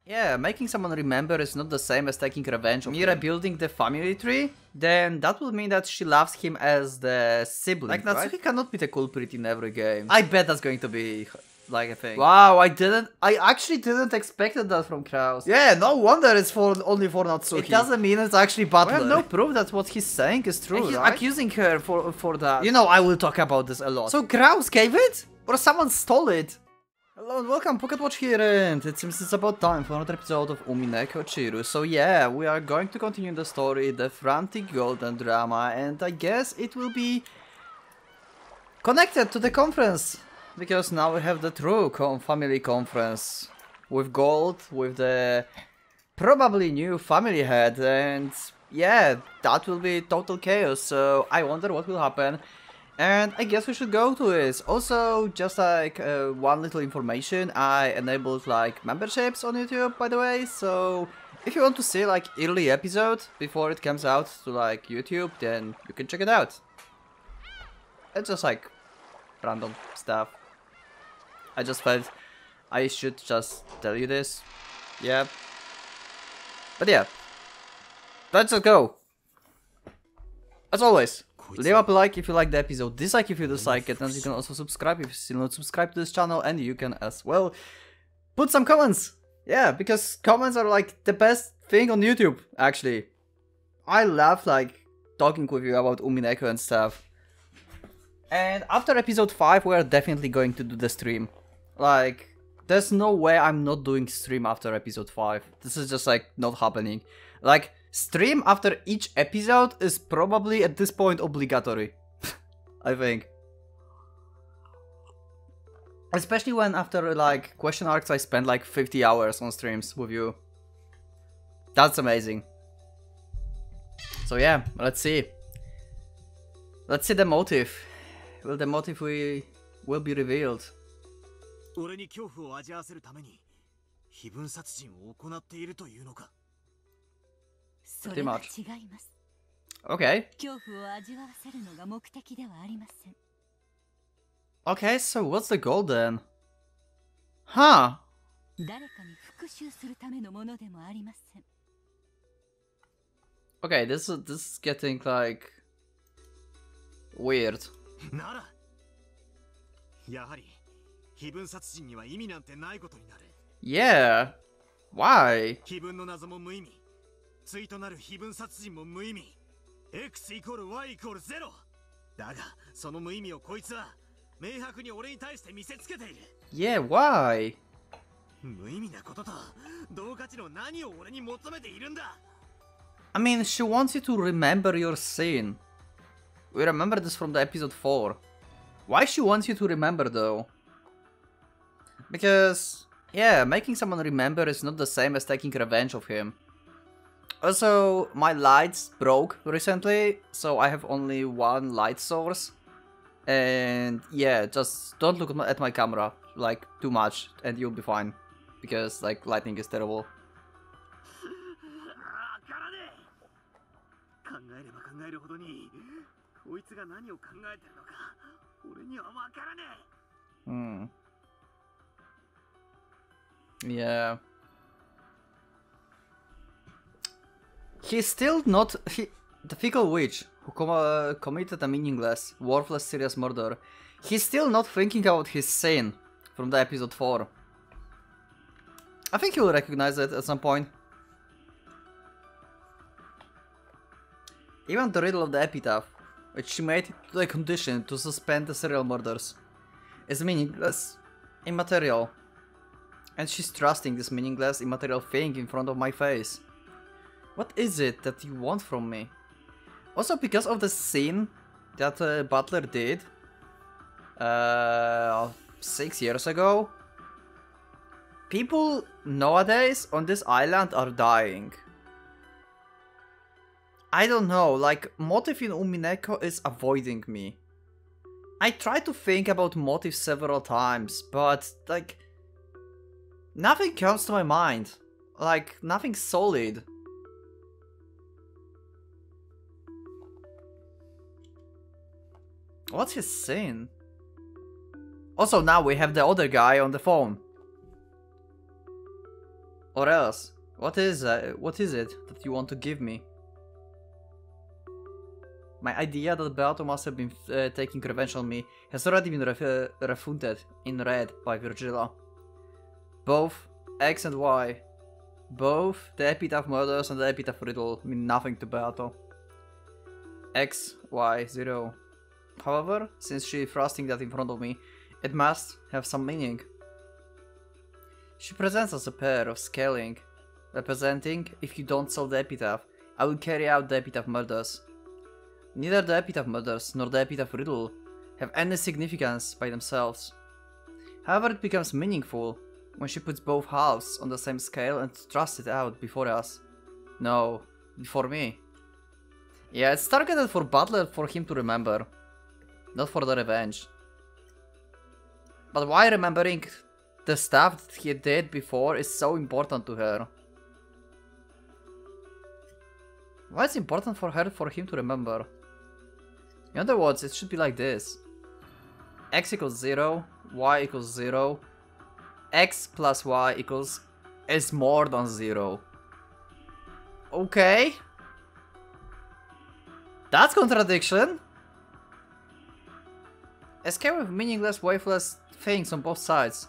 Yeah, making someone remember is not the same as taking revenge on me rebuilding the family tree, then that will mean that she loves him as the sibling, like Natsuki right? Cannot be the culprit in every game. I bet that's going to be like a thing. Wow, I actually didn't expect that from Kraus. Yeah, no wonder it's only for Natsuki. It doesn't mean it's actually Butler. We have no proof that what he's saying is true, and he's right? Accusing her for that. You know, I will talk about this a lot. So Kraus gave it? Or someone stole it? Hello and welcome, PocketWatch here, and it seems it's about time for another episode of Umineko Chiru. So yeah, we are going to continue the story, the frantic golden drama, and I guess it will be connected to the conference. Because now we have the true family conference. With gold, with the probably new family head, and yeah, that will be total chaos. So I wonder what will happen. And I guess we should go to it. Also, just like one little information, I enabled like memberships on YouTube, by the way. So if you want to see like early episode before it comes out to like YouTube, then you can check it out. It's just like random stuff. I just felt I should just tell you this. Yeah. But yeah. Let's just go. As always, leave up a like if you like the episode, dislike if you dislike it, and you can also subscribe if you're still not subscribed to this channel, and you can as well put some comments. Yeah, because comments are like the best thing on YouTube, actually. I love like talking with you about Umineko and stuff. And after episode 5 we are definitely going to do the stream. Like, there's no way I'm not doing stream after episode 5. This is just like not happening. Like, stream after each episode is probably at this point obligatory. I think. Especially when after like question arcs I spend like 50 hours on streams with you. That's amazing. So yeah, let's see. Let's see the motive. Will the motive will be revealed? Pretty much. Okay. Okay, so what's the goal then? Huh? Okay, this is getting like weird. Yeah. Why? Yeah, why? I mean, she wants you to remember your sin. We remember this from the episode 4. Why she wants you to remember though? Because, yeah, making someone remember is not the same as taking revenge of him. Also, my lights broke recently, so I have only one light source. And yeah, just don't look at my camera like too much and you'll be fine. Because like lighting is terrible. Yeah. He's still not... the fickle witch who committed a meaningless, worthless serious murder. He's still not thinking about his sin from the episode 4. I think he will recognize it at some point. Even the riddle of the epitaph, which she made to the condition to suspend the serial murders, is meaningless, immaterial. And she's trusting this meaningless, immaterial thing in front of my face. What is it that you want from me? Also, because of the scene that Butler did 6 years ago, people nowadays on this island are dying. I don't know, like, motive in Umineko is avoiding me. I tried to think about motive several times, but, like, nothing comes to my mind. Like, nothing solid. What's his sin? Also, now we have the other guy on the phone. Or else, what is it that you want to give me? My idea that Beato must have been taking revenge on me has already been refuted in red by Virgila. Both X and Y, both the Epitaph murders and the Epitaph riddle mean nothing to Beato. X, Y, 0. However, since she is thrusting that in front of me, it must have some meaning. She presents us a pair of scaling, representing, if you don't solve the Epitaph, I will carry out the Epitaph murders. Neither the Epitaph murders nor the Epitaph riddle have any significance by themselves. However, it becomes meaningful when she puts both halves on the same scale and thrusts it out before us. No, before me. Yeah, it's targeted for Butler for him to remember, not for the revenge. But why remembering the stuff that he did before is so important to her? Why is it important for him to remember? In other words, it should be like this. X equals 0, Y equals 0, X plus Y equals is more than 0. Okay. That's contradiction. A scale with meaningless, waveless things on both sides.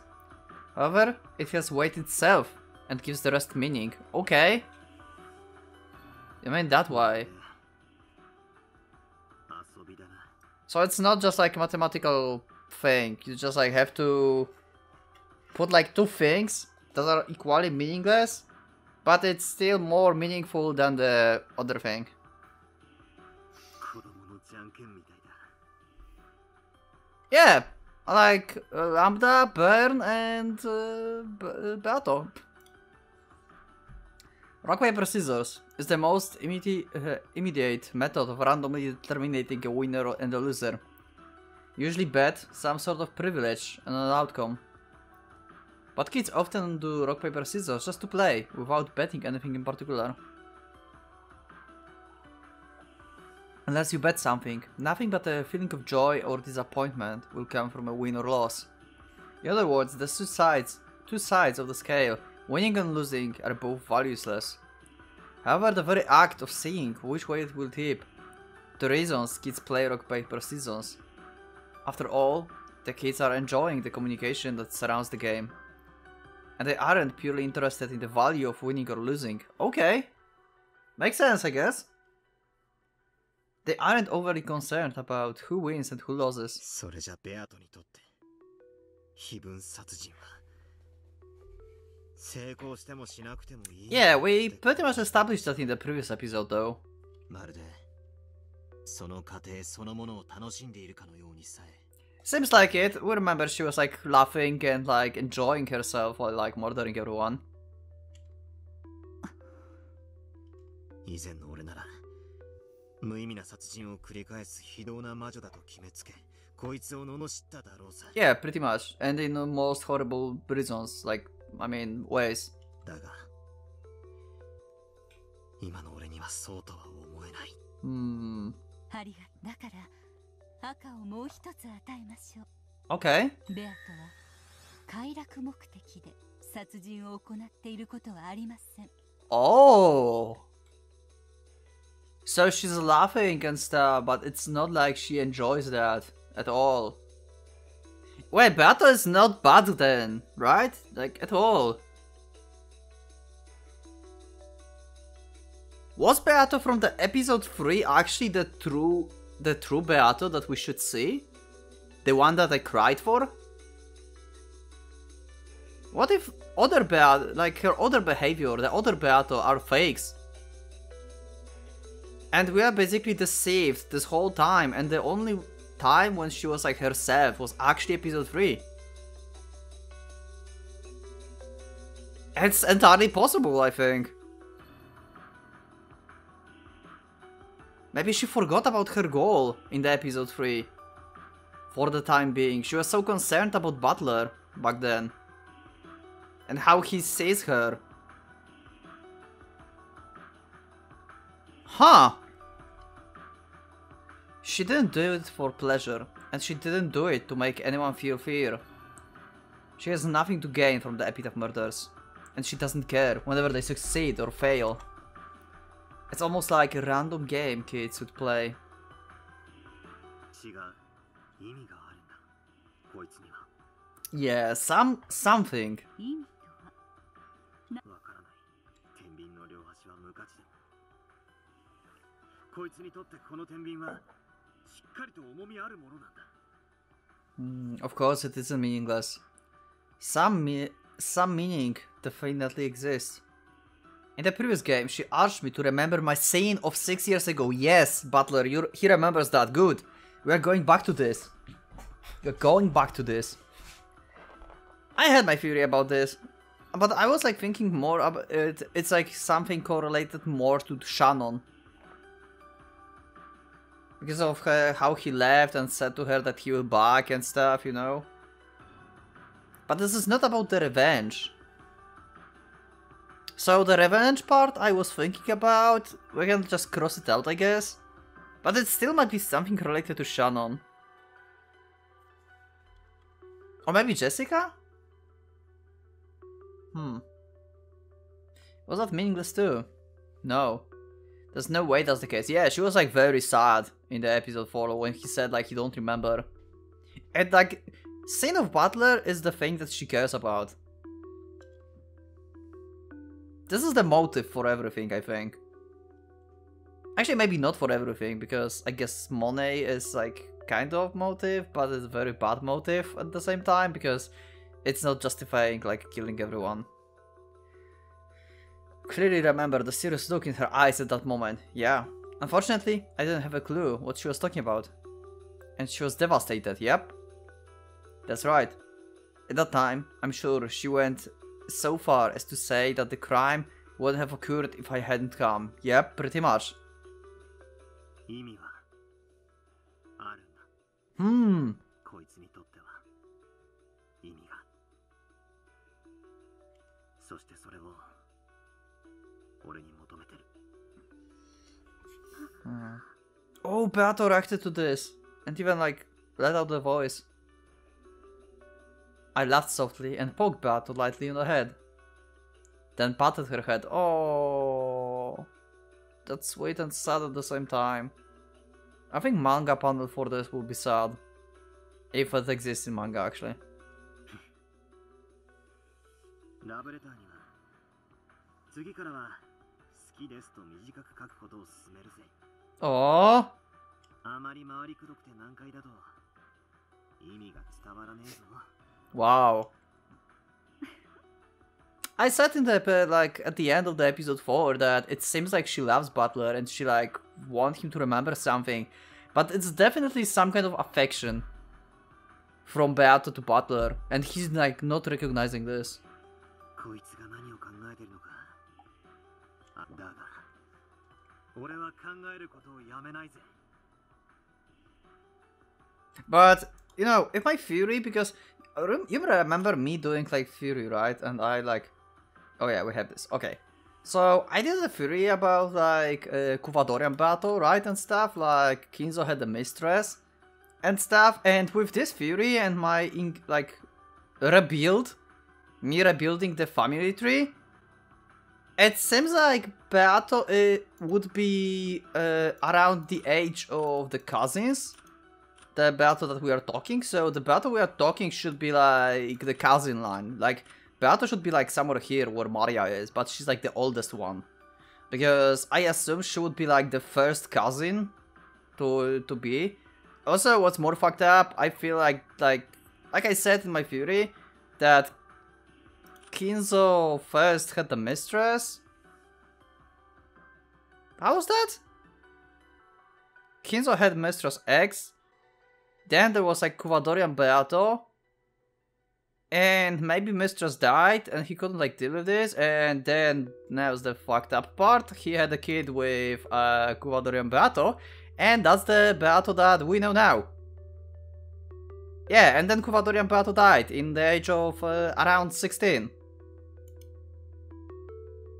However, it has weight itself and gives the rest meaning. Okay. You mean that way. So it's not just like a mathematical thing. You just like have to put like two things that are equally meaningless, but it's still more meaningful than the other thing. Yeah, like Lambda, Burn, and Beato. Rock, paper, scissors is the most immediate method of randomly determining a winner and a loser. Usually bet some sort of privilege and an outcome. But kids often do rock, paper, scissors just to play, without betting anything in particular. Unless you bet something, nothing but a feeling of joy or disappointment will come from a win or loss. In other words, the two sides of the scale, winning and losing, are both valueless. However, the very act of seeing which way it will tip, the reasons kids play rock, paper, scissors. After all, the kids are enjoying the communication that surrounds the game. And they aren't purely interested in the value of winning or losing. Okay, makes sense, I guess. They aren't overly concerned about who wins and who loses. Yeah, we pretty much established that in the previous episode though. Seems like it. We remember she was like laughing and like enjoying herself while like murdering everyone. Yeah, pretty much. And in the most horrible reasons, like, I mean, ways. Okay. Oh. So she's laughing and stuff, but it's not like she enjoys that at all. Wait, Beato is not bad then, right? Like, at all. Was Beato from the episode 3 actually the true Beato that we should see? The one that I cried for? What if other Beato, like her other behavior, the other Beato are fakes? And we are basically deceived this whole time, and the only time when she was like herself was actually episode 3. It's entirely possible, I think. Maybe she forgot about her goal in the episode 3. For the time being, she was so concerned about Butler back then. And how he sees her. Huh. She didn't do it for pleasure, and she didn't do it to make anyone feel fear. She has nothing to gain from the Epitaph murders. and she doesn't care whenever they succeed or fail. It's almost like a random game kids would play. Yeah, something. Of course it isn't meaningless. Some meaning definitely exists. In the previous game, she urged me to remember my scene of 6 years ago. Yes, Butler, he remembers that. Good. We are going back to this. We're going back to this. I had my theory about this, but I was like thinking more about it. It's like something correlated more to Shannon. Because of how he left and said to her that he will back and stuff, you know. But this is not about the revenge. So the revenge part I was thinking about, we can just cross it out, I guess. But it still might be something related to Shannon. Or maybe Jessica? Was that meaningless too? No. There's no way that's the case. Yeah, she was like very sad in the episode 4 when he said like he don't remember. And like, scene of Butler is the thing that she cares about. This is the motive for everything, I think. Actually, maybe not for everything, because I guess money is like kind of motive, but it's a very bad motive at the same time, because it's not justifying like killing everyone. Clearly remember the serious look in her eyes at that moment. Yeah. Unfortunately, I didn't have a clue what she was talking about. And she was devastated, yep. That's right. At that time, I'm sure she went so far as to say that the crime would have occurred if I hadn't come. Yep, pretty much. Oh, Beato reacted to this and even like let out the voice. I laughed softly and poked Beato lightly on the head. Then patted her head. Oh, that's sweet and sad at the same time. I think manga panel for this will be sad. If it exists in manga, actually. Oh. Wow. I said in the like at the end of the episode 4 that it seems like she loves Butler and she like wants him to remember something, but it's definitely some kind of affection from Beato to Butler, and he's like not recognizing this. But you know, if my theory, because you remember me doing like theory, right? And I like, oh yeah, we have this. Okay, so I did a theory about like Kuvadorian battle, right, and stuff. Like Kinzo had a mistress and stuff, and with this theory and my like me rebuilding the family tree, it seems like Beato would be around the age of the cousins. The Beato that we are talking. So the Beato we are talking should be like the cousin line. Like Beato should be like somewhere here where Maria is, but she's like the oldest one. Because I assume she would be like the first cousin to be. Also, what's more fucked up, I feel like I said in my theory, that Kinzo first had the mistress. How was that? Kinzo had mistress X. Then there was like Kuvadorian Beato. And maybe mistress died and he couldn't like deal with this. And then, now's the fucked up part, he had a kid with Kuvadorian Beato. And that's the Beato that we know now. Yeah, and then Kuvadorian Beato died in the age of around 16.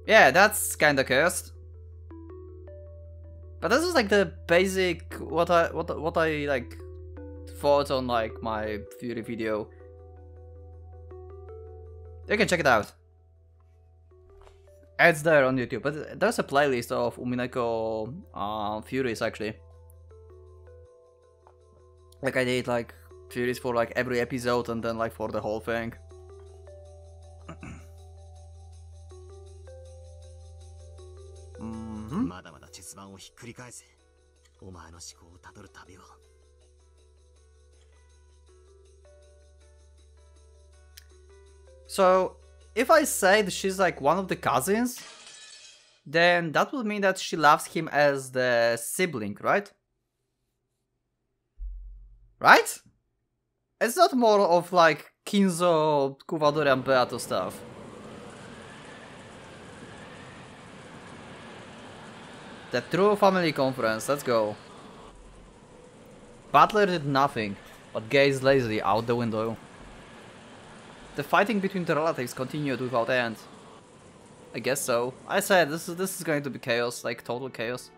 Yeah, that's kinda cursed. But this is like the basic what I like thought on like my theory video. You can check it out. It's there on YouTube, but there's a playlist of Umineko Furies actually. Like I did like Furies for like every episode and then like for the whole thing. So, if I say that she's like one of the cousins, then that would mean that she loves him as the sibling, right? Right? It's not more of like Kinzo, Kuwadori and Beato stuff. The true family conference, let's go. Butler did nothing, but gazed lazily out the window. The fighting between the relatives continued without end. I guess so. I said this is going to be chaos, like total chaos.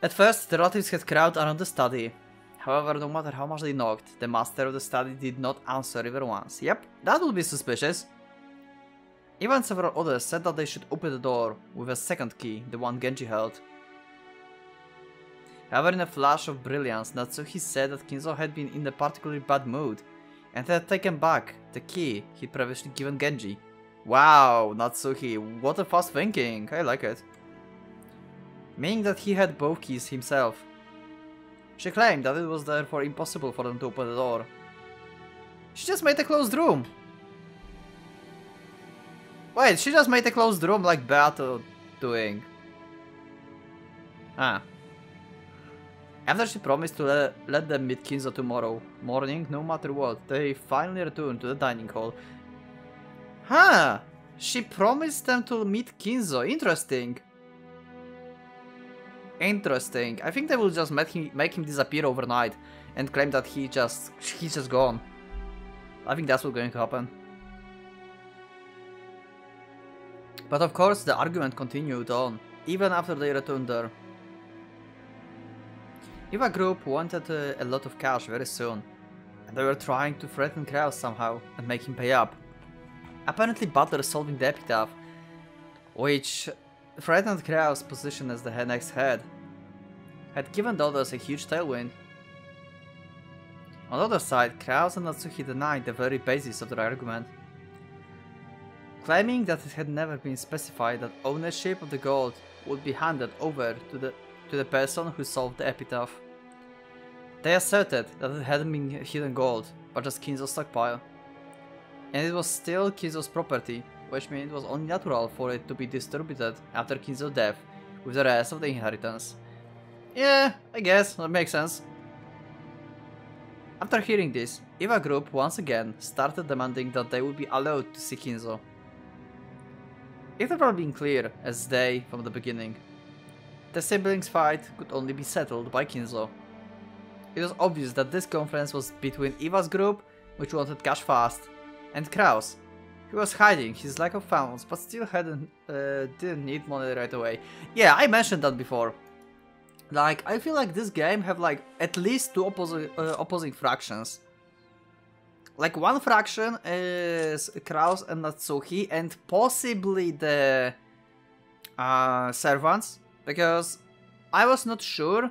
At first, the relatives had crowded around the study. However, no matter how much they knocked, the master of the study did not answer even once. Yep, that would be suspicious. Even several others said that they should open the door with a second key, the one Genji held. However, in a flash of brilliance, Natsuki said that Kinzo had been in a particularly bad mood and had taken back the key he'd previously given Genji. Wow, Natsuki, what a fast thinking, I like it. Meaning that he had both keys himself. She claimed that it was therefore impossible for them to open the door. She just made a closed room. Wait, she just made a closed room like Beato doing. Ah. After she promised to let them meet Kinzo tomorrow morning, no matter what, they finally returned to the dining hall. Huh! She promised them to meet Kinzo. Interesting. Interesting. I think they will just make him disappear overnight and claim that he's just gone. I think that's what's going to happen. But of course, the argument continued on, even after they returned there. Eva Group wanted a lot of cash very soon, and they were trying to threaten Kraus somehow and make him pay up. Apparently Butler solving the epitaph, which threatened Kraus' position as the next head, had given the others a huge tailwind. On the other side, Kraus and Natsuki denied the very basis of their argument, claiming that it had never been specified that ownership of the gold would be handed over to the person who solved the epitaph. They asserted that it hadn't been hidden gold, but just Kinzo's stockpile. And it was still Kinzo's property, which meant it was only natural for it to be distributed after Kinzo's death with the rest of the inheritance. Yeah, I guess, that makes sense. After hearing this, Eva Group once again started demanding that they would be allowed to see Kinzo. It had probably been clear as day from the beginning. The siblings' fight could only be settled by Kinzo. It was obvious that this conference was between Eva's group, which wanted cash fast, and Kraus, who was hiding his lack of funds but still didn't need money right away. Yeah, I mentioned that before. Like, I feel like this game have like at least two opposing fractions. Like, one fraction is Kraus and Natsuki and possibly the servants, because I was not sure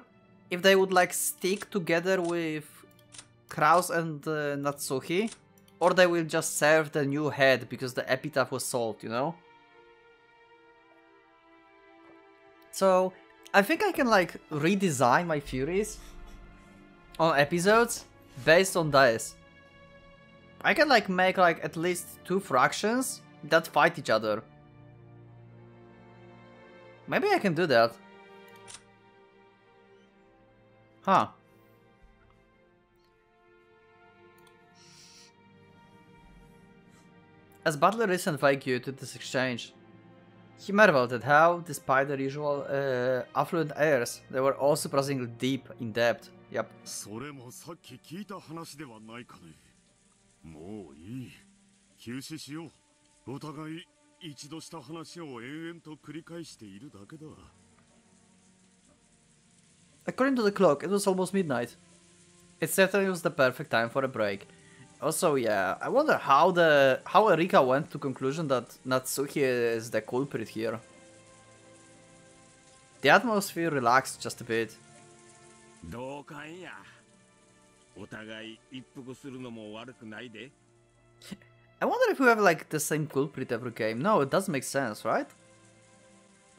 if they would like stick together with Kraus and Natsuki, or they will just serve the new head because the epitaph was solved, you know? So, I think I can like redesign my Furies on episodes based on this. I can like make like at least two fractions that fight each other. Maybe I can do that. Huh. As Butler listened vaguely to this exchange, he marveled at how, despite their usual affluent airs, they were all surprisingly deep in debt. Yep. According to the clock, it was almost midnight. It certainly was the perfect time for a break. Also, yeah, I wonder how Erika went to conclusion that Natsuki is the culprit here. The atmosphere relaxed just a bit. I wonder if we have like the same culprit every game. No, it does make sense, right?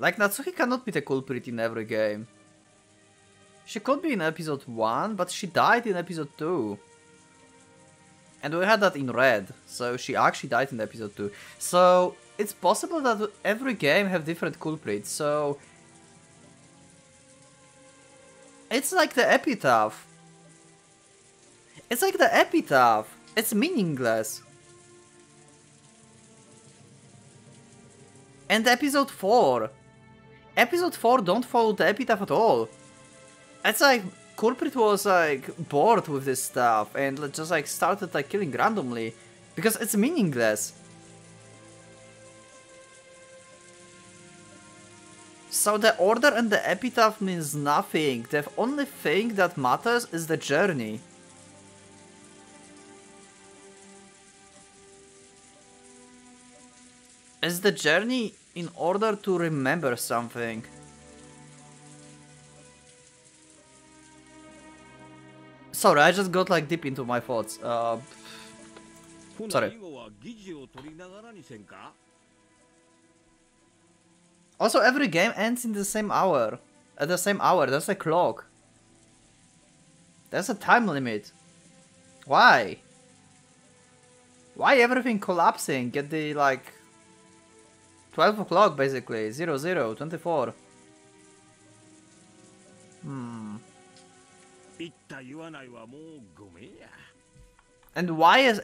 Like Natsuki cannot be the culprit in every game. She could be in episode 1, but she died in episode 2. And we had that in red, so she actually died in episode 2. So it's possible that every game have different culprits, so it's like the epitaph. It's like the epitaph. It's meaningless. And episode 4. Episode 4 don't follow the epitaph at all. It's like culprit was like bored with this stuff and just like started like killing randomly because it's meaningless. So the order and the epitaph means nothing. The only thing that matters is the journey. Is the journey in order to remember something. Sorry, I just got like deep into my thoughts. Sorry. Also, every game ends in the same hour. At the same hour, there's a clock. There's a time limit. Why? Why everything collapsing at the like 12 o'clock basically? 00, 24. And why is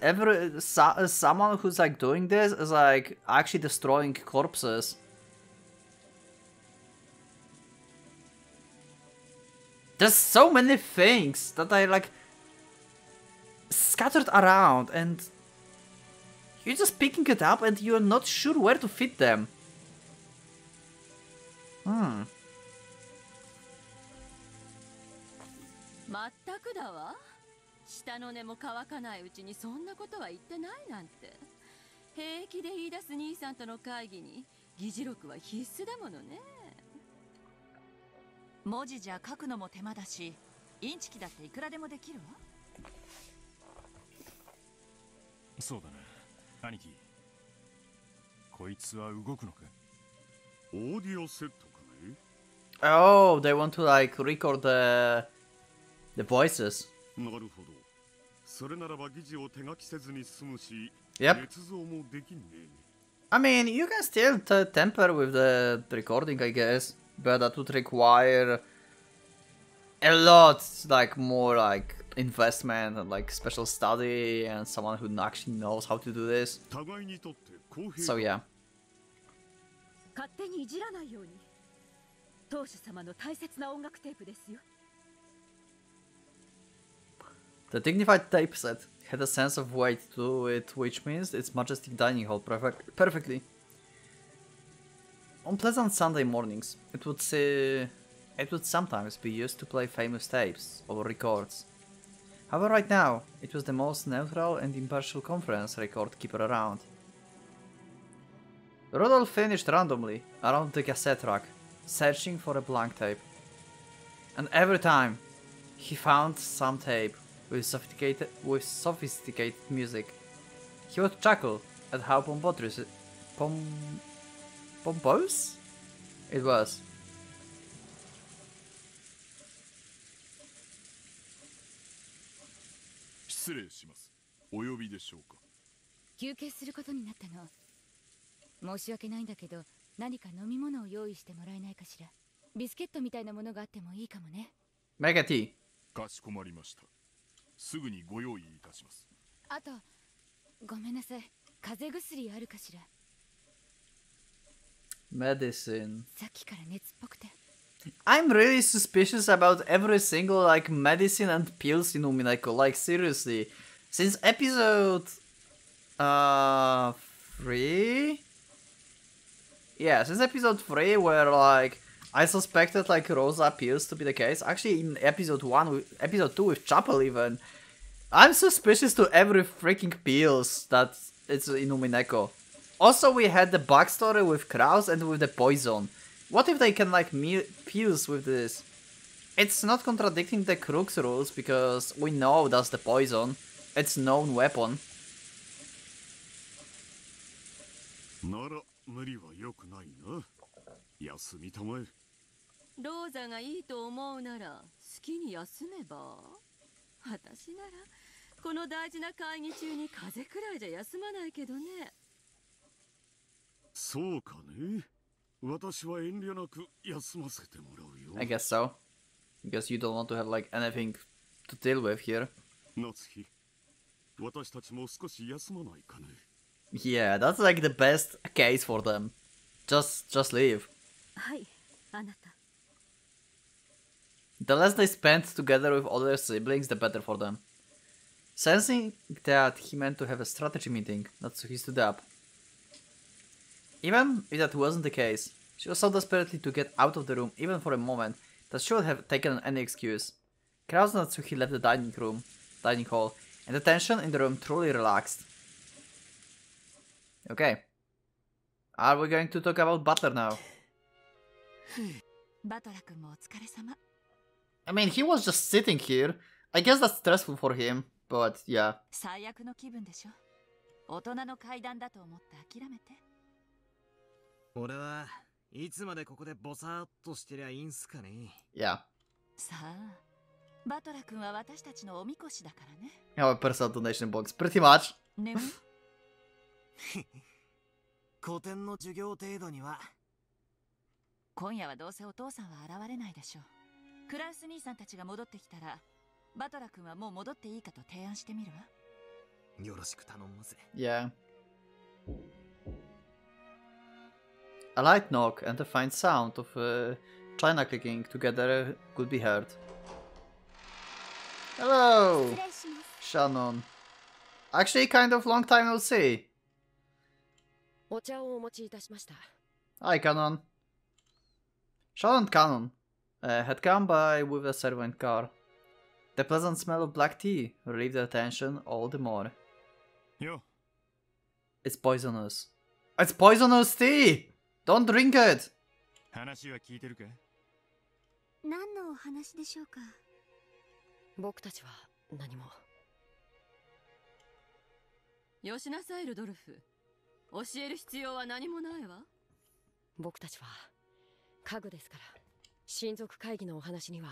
someone who's like doing this is like actually destroying corpses? There's so many things that are like scattered around and you're just picking it up and you're not sure where to fit them. まったくだわ。下の根も乾かないうちにそんなことは言ってないなんて。平気で言い出す兄さんとの会議に議事録は必須だものね。文字じゃ書くのも手間だし、インチキだっていくらでもできるわ。そうだね、兄貴。こいつは動くのか？オーディオセットかね？ Oh, they want to like record the voices. なるほど。それならば議事を手書きせずに済むし、Yep. 捏造もできんね。I mean, you can still tamper with the recording, I guess, but that would require a lot, like more like investment and like special study and someone who actually knows how to do this. 互いにとって公平。 So yeah. 勝手にいじらないように。当主様の大切な音楽テープですよ。 The dignified typeset had a sense of weight to it, which means its majestic dining hall perfectly. On pleasant Sunday mornings, it would sometimes be used to play famous tapes or records. However, right now, it was the most neutral and impartial conference record keeper around. Rudolph finished randomly around the cassette rack, searching for a blank tape. And every time, he found some tape with sophisticated music, he would chuckle at how pompous it was. 失礼します。お呼びでしょうか。休憩することになったの。申し訳ないんだけど、何か飲み物を用意してもらえないかしら。ビスケットみたいなものがあってもいいかもね。Make a tea. かしこまりました。すぐにご用意いたします。あと、ごめんなさい。風邪薬あるかしら。Medicine. さっきから熱っぽくて。I'm really suspicious about every single like medicine and pills in Umineko. Like seriously, since episode 3. Yeah, since episode 3, where like I suspected like Rosa pills to be the case. Actually, in episode 2 with Chapel even, I'm suspicious to every freaking pills that it's in Umineko. Also, we had the backstory with Kraus and with the poison. What if they can like fuse with this? It's not contradicting the Crux rules because we know that's the poison. It's known weapon. なら無理は良くないな。休みたまえ。ローザがいいと思うなら好きに休めば。私ならこの大事な会議中に風邪くらいじゃ休まないけどね。そうかね。私は遠慮なく休ませてもらうよ。I guess so. Because you don't want to have like anything to deal with here. 夏日、私たちも少し休まないかね。Yeah, that's like the best case for them. Just leave. はい、あなた。The less they spend together with other siblings, the better for them. Sensing that he meant to have a strategy meeting, Natsuki stood up. Even if that wasn't the case, she was so desperately to get out of the room, even for a moment, that she would have taken any excuse. Kraus and Natsuki left the dining hall, and the tension in the room truly relaxed. Okay. Are we going to talk about Butler now? バトラ君もお疲れ様。I mean, he was just sitting here. I guess that's stressful for him, but yeah. 最悪の気分でしょ。大人の階段だと思って諦めて。俺はいつまでここでボサーっとしてりゃいいんすかね。Yeah. さあ、バトラ君は私たちのおみこしだからね。Our personal donation box, pretty much. 眠い古典の授業程度には。今夜はどうせお父さんは現れないでしょう。クラウス兄さんたちが戻ってきたら、バトラ君はもう戻っていいかと提案してみるわ。よろしく頼むぜ。Yeah. A light knock and the faint sound of China clicking together could be heard. Hello, Shannon. Actually, kind of long time no see. お茶をお持ちいたしました。 Hi, Canon. Shannon and Canon had come by with a servant car. The pleasant smell of black tea relieved their tension all the more. Yo. It's poisonous. It's poisonous tea! Don't drink it! 話は聞いてるか？何のお話でしょうか。僕たちは何も。よしなさい、ルドルフ。教える必要は何もないわ。僕たちは家具ですから、親族会議のお話には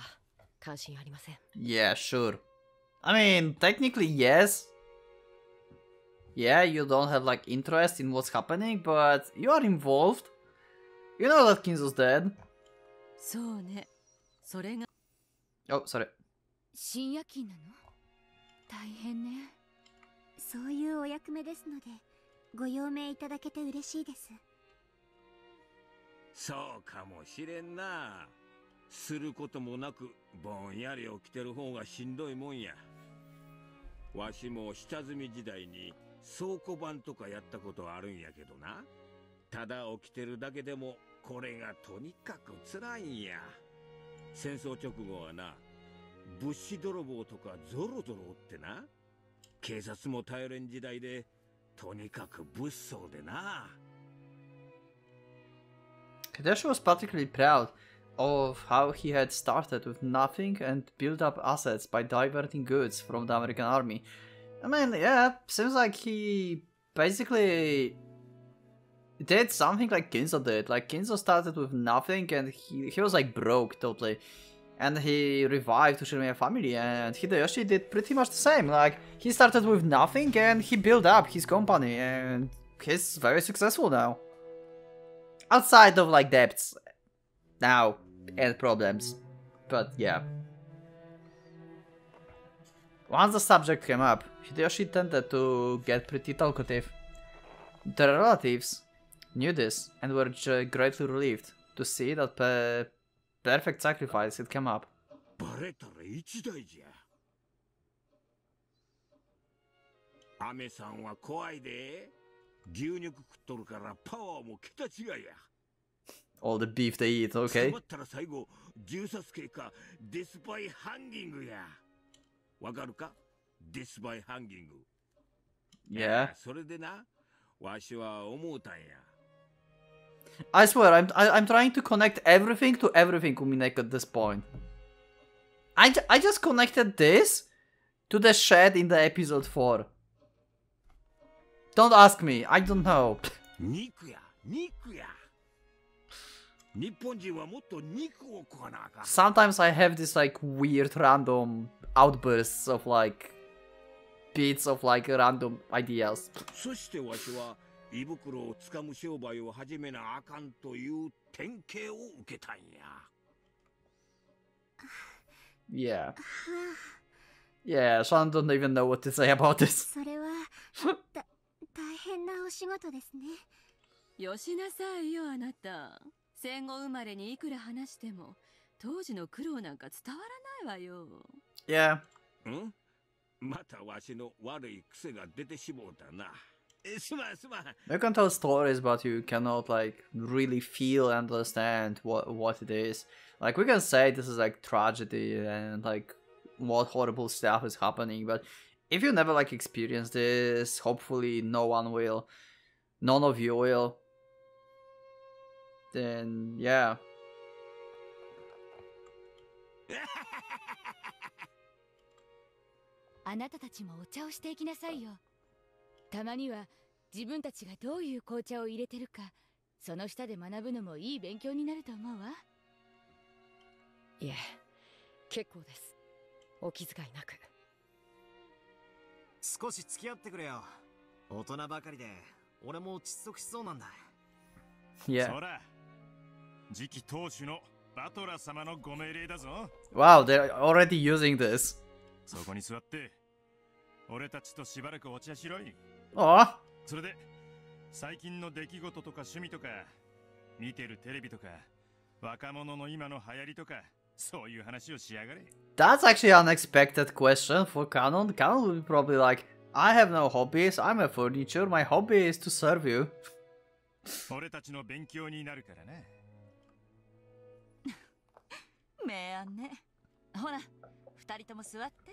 関心ありません。Yeah, sure. I mean, technically, yes. Yeah, you don't have like interest in what's happening, but you are involved. You know that Kinzo's dead. そうね。それが。Oh, sorry. 深夜勤なの？大変ね。そういうお役目ですので、ご用命いただけて嬉しいです。そうかもしれんな。することもなくぼんやり起きてる方がしんどいもんや。わしも下積み時代に倉庫番とかやったことあるんやけどな。ただ起きてるだけでもこれがとにかく辛いんや。戦争直後はな、物資泥棒とかゾロゾロおってな。警察も頼れん時代でとにかく物騒でな。Hideyoshi was particularly proud of how he had started with nothing and built up assets by diverting goods from the American army. I mean, yeah, seems like he basically did something like Kinzo did. Like, Kinzo started with nothing and he was like broke totally. And he revived Ushirimiya family, and Hideyoshi did pretty much the same. Like, he started with nothing and he built up his company, and he's very successful now. Outside of like debts now and problems. But yeah. Once the subject came up, Hideyoshi tended to get pretty talkative. The relatives knew this and were greatly relieved to see that perfect sacrifice had come up. バレたら一大じゃ。アメさんは怖いで。牛肉食っとるからパワーも桁違いや。All the beef they eat, okay? 捕まったら最後、銃殺刑かデスパイハンギングや。わかるか？ death by hanging. Yeah. それでな、わしは思うたんや。I swear, I'm trying to connect everything to everything, Umineko, at this point. I just connected this to the shed in the episode 4. Don't ask me, I don't know. 肉や、肉や。日本人はもっと肉を食わなあかん。Sometimes I have this like weird random outbursts of like bits of like random ideas. そしてわしは胃袋をつかむ商売を始めなあかんという典型を受けたんや。Yeah. Yeah, Sean don't even know what to say about this. それは大変なお仕事ですね。よしなさいよあなた。戦後生まれにいくら話しても当時の苦労なんか伝わらないわよ。Yeah. ん？またわしの悪い癖が出てしもうたな。すまんすまん。You can tell stories, but you cannot like really feel and understand what it is. Like we can say this is like tragedy and like what horrible stuff is happening, but if you never like experience this, hopefully no one will, none of you will, then yeah. あなたたちもお茶をしていきなさいよ。たまには自分たちがどういう紅茶を入れてるか、その下で学ぶのもいい勉強になると思うわ。いえ、結構です。お気遣いなく。少し付き合ってくれよ。大人ばかりで俺も窒息しそうなんだ。Yeah. そら、次期当主のバトラ様のご命令だぞ。Wow, they're already using this. そこに座って、俺たちとしばらくお茶しろい。Aw. それで、最近の出来事とか趣味とか、見てるテレビとか、若者の今の流行りとか、そういう話をしやがれ。That's actually an unexpected question for Canon. Canon would be probably like, I have no hobbies, I'm a furniture, my hobby is to serve you. 俺たちの勉強になるからな。明暗ね。ほら、二人とも座って。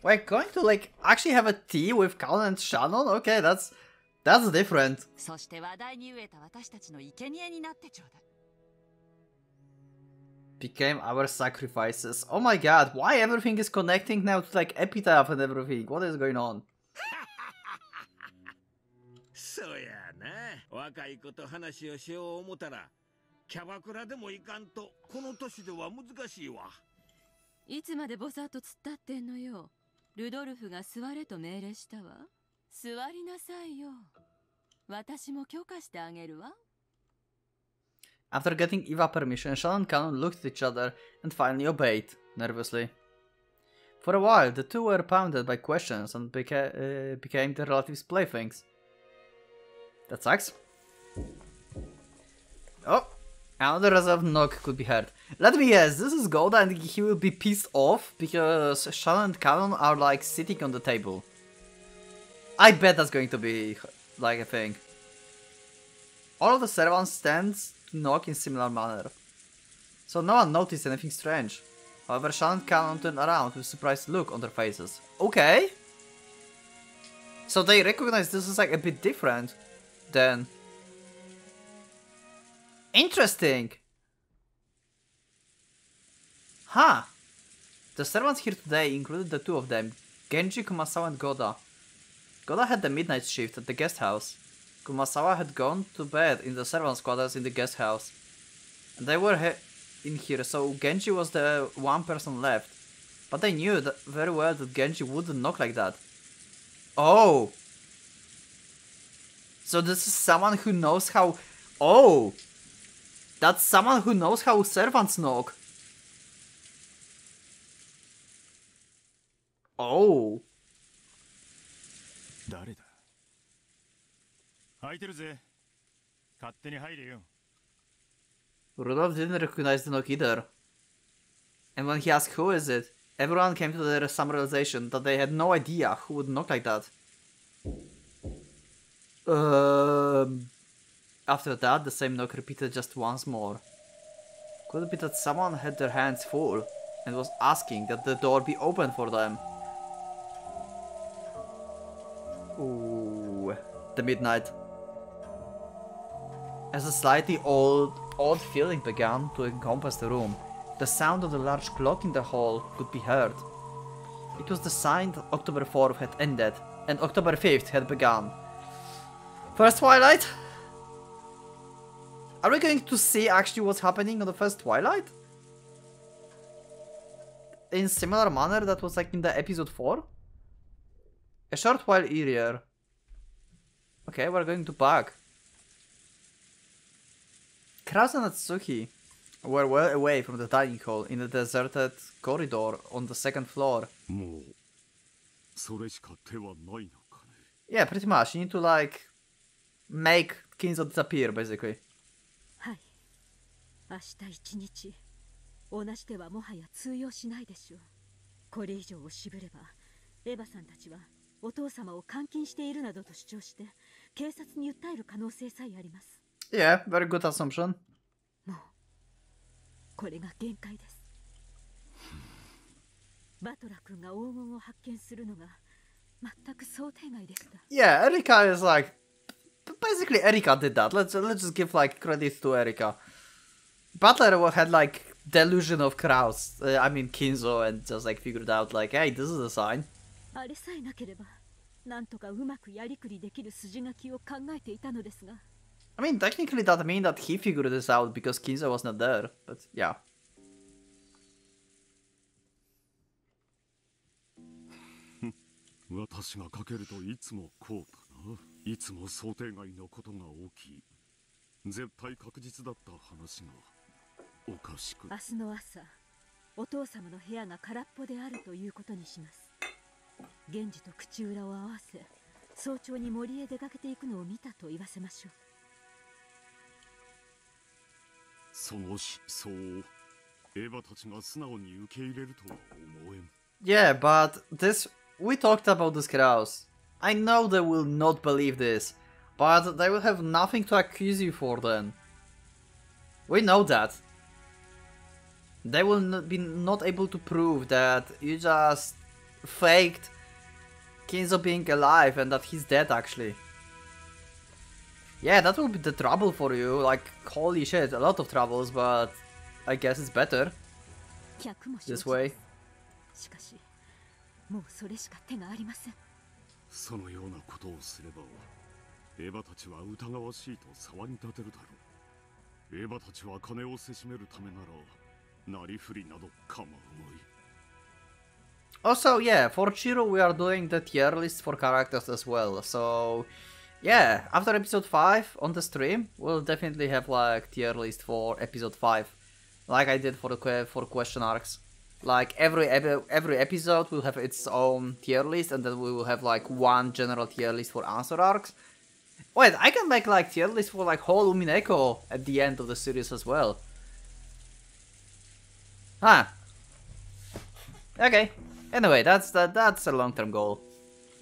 We're going to like actually have a tea with Canon and Shannon? Okay, that's different. そして話題に飢えた私たちの生贄になってちょうだい。Became our sacrifices. Oh my god, why everything is connecting now to like epitaph and everything? What is going on? そうやな。若い子と話をしよう思たら、キャバクラでもいかんとこの年では難しいわ。いつまでボサッと突っ立ってんのよ。ルドルフが座れと命令したわ。座りなさいよ。私も許可してあげるわ。After getting Eva permission, Shannon and Canon looked at each other and finally obeyed, nervously. For a while, the two were pounded by questions and became their relatives' playthings. That sucks. Oh, another reserved knock could be heard. Let me guess, this is Golda and he will be pissed off because Shannon and Canon are like sitting on the table. I bet that's going to be like a thing. All of the servants stand to knock in similar manner, so no one noticed anything strange. However, Shannon and Canon turned around with a surprised look on their faces. Okay. So they recognize this is like a bit different than... Interesting! Huh. The servants here today included the two of them, Genji, Kumasawa and Goda. Goda had the midnight shift at the guest house. Kumasawa had gone to bed in the servants' quarters in the guest house. And they were in here, so Genji was the one person left. But they knew very well that Genji wouldn't knock like that. Oh! So this is someone who knows how... Oh! That's someone who knows how servants knock. Oh. 誰だ？開いてるぜ。勝手に入れよ。Rudolph didn't recognize the knock either. And when he asked who is it, everyone came to some realization that they had no idea who would knock like that. After that, the same knock repeated just once more. Could it be that someone had their hands full and was asking that the door be opened for them? Ooh, the midnight. As a slightly odd feeling began to encompass the room, the sound of the large clock in the hall could be heard. It was the sign that October 4th had ended, and October 5th had begun. First Twilight? Are we going to see actually what's happening on the first Twilight? In similar manner that was like in the episode 4? A short while earlier. Okay, we're going to back. Krause and Natsuki were well away from the dining hall in the deserted corridor on the second floor. Yeah, pretty much. You need to like make Kinzo disappear, basically. はい。明日一日、同じではもはや通用しないでしょう。これ以上を渋れば、エヴァさんたちはお父様を監禁しているなどと主張して、警察に訴える可能性さえあります。Yeah, very good assumption. もう、これが限界です。バトラ君が黄金を発見するのが全く想定外でした。Yeah, Erika is like basically Erika did that. Let's just give like credit to Erika. Butler had like delusion of Kraus. I mean Kinzo, and just like figured out like, hey, this is a sign. あれさえなければ、なんとかうまくやりくりできる筋書きを考えていたのですが。I mean, technically that means that he figured this out because Kinzo was not there, but yeah. 私がかけるといつもこうだな。いつも想定外のことが起き、絶対確実だった話がおかしく。明日の朝、お父様の部屋が空っぽであるということにします。源氏と口裏を合わせ、早朝に森へ出かけていくのを見たと言わせましょう。その思想をエヴァたちが素直に受け入れるとは思えん。Yeah, but this we talked about this Kraus. I know they will not believe this, but they will have nothing to accuse you for then. We know that. They will not able to prove that you just faked Kinzo being alive and that he's dead actually. Yeah, that will be the trouble for you, like holy shit, a lot of troubles, but I guess it's better this way. しかし、もうそれしか手がありません。そのようなことをすれば、エヴァたちは疑わしいと騒ぎ立てるだろう。エヴァたちは金をせしめるためなら、なりふりなど構わない。Also, yeah, for Chiru we are doing the tier list for characters as well, so yeah, after episode 5 on the stream, we'll definitely have like tier list for episode 5, like I did for the question arcs. Like every episode will have its own tier list, and then we will have like one general tier list for answer arcs. Wait, I can make like tier list for like whole Umineko at the end of the series as well. Huh. Okay. Anyway, that's a long-term goal.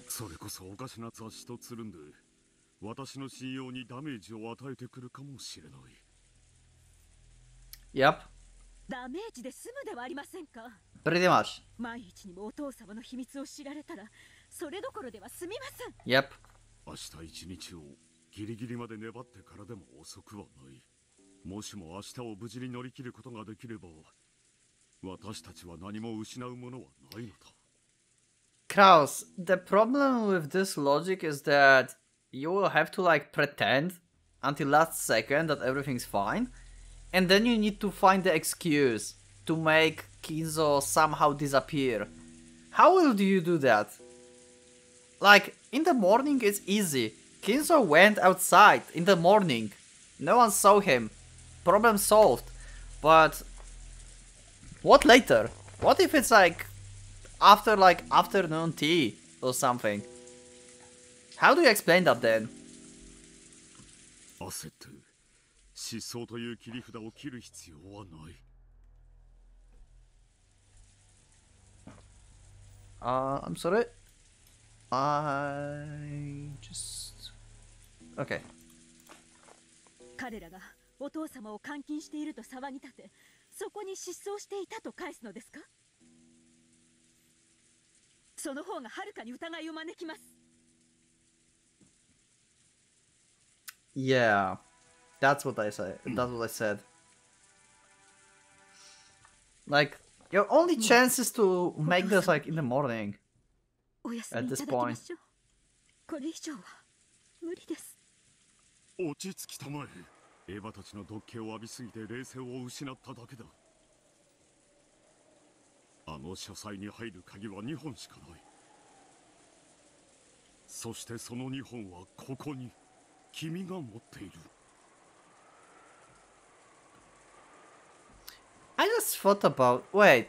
それこそおかしな雑誌とつるんで、私の信用にダメージを与えてくるかもしれない。Yep. ダメージで済むではありませんか。Pretty much. 万一にもお父様の秘密を知られたら、それどころでは済みません。Yep. 明日一日をギリギリまで粘ってからでも遅くはない。もしも明日を無事に乗り切ることができれば、私たちは何も失うものはないのだ。Kraus, the problem with this logic is that you will have to like pretend until last second that everything's fine, and then you need to find the excuse to make Kinzo somehow disappear. How will you do that? Like, in the morning it's easy. Kinzo went outside in the morning. No one saw him. Problem solved. But what later? What if it's like after like afternoon tea or something? How do you explain that then? 焦って失踪という切り札を切る必要はない。I'm sorry. I just... Okay. 彼らがお父様を監禁していると騒ぎ立て、そこに失踪していたと返すのですか。その方がはるかに疑いを招きます。Yeah, that's what I said. That's what I said. Like, your only chance is to make this like in the morning. At this point. これ以上は無理です。落ち着きたまえ。エヴァたちの毒気を浴びすぎて冷静を失っただけだ。あの書斎に入る鍵は2本しかない。そしてその2本はここに君が持っている。I just thought about. Wait,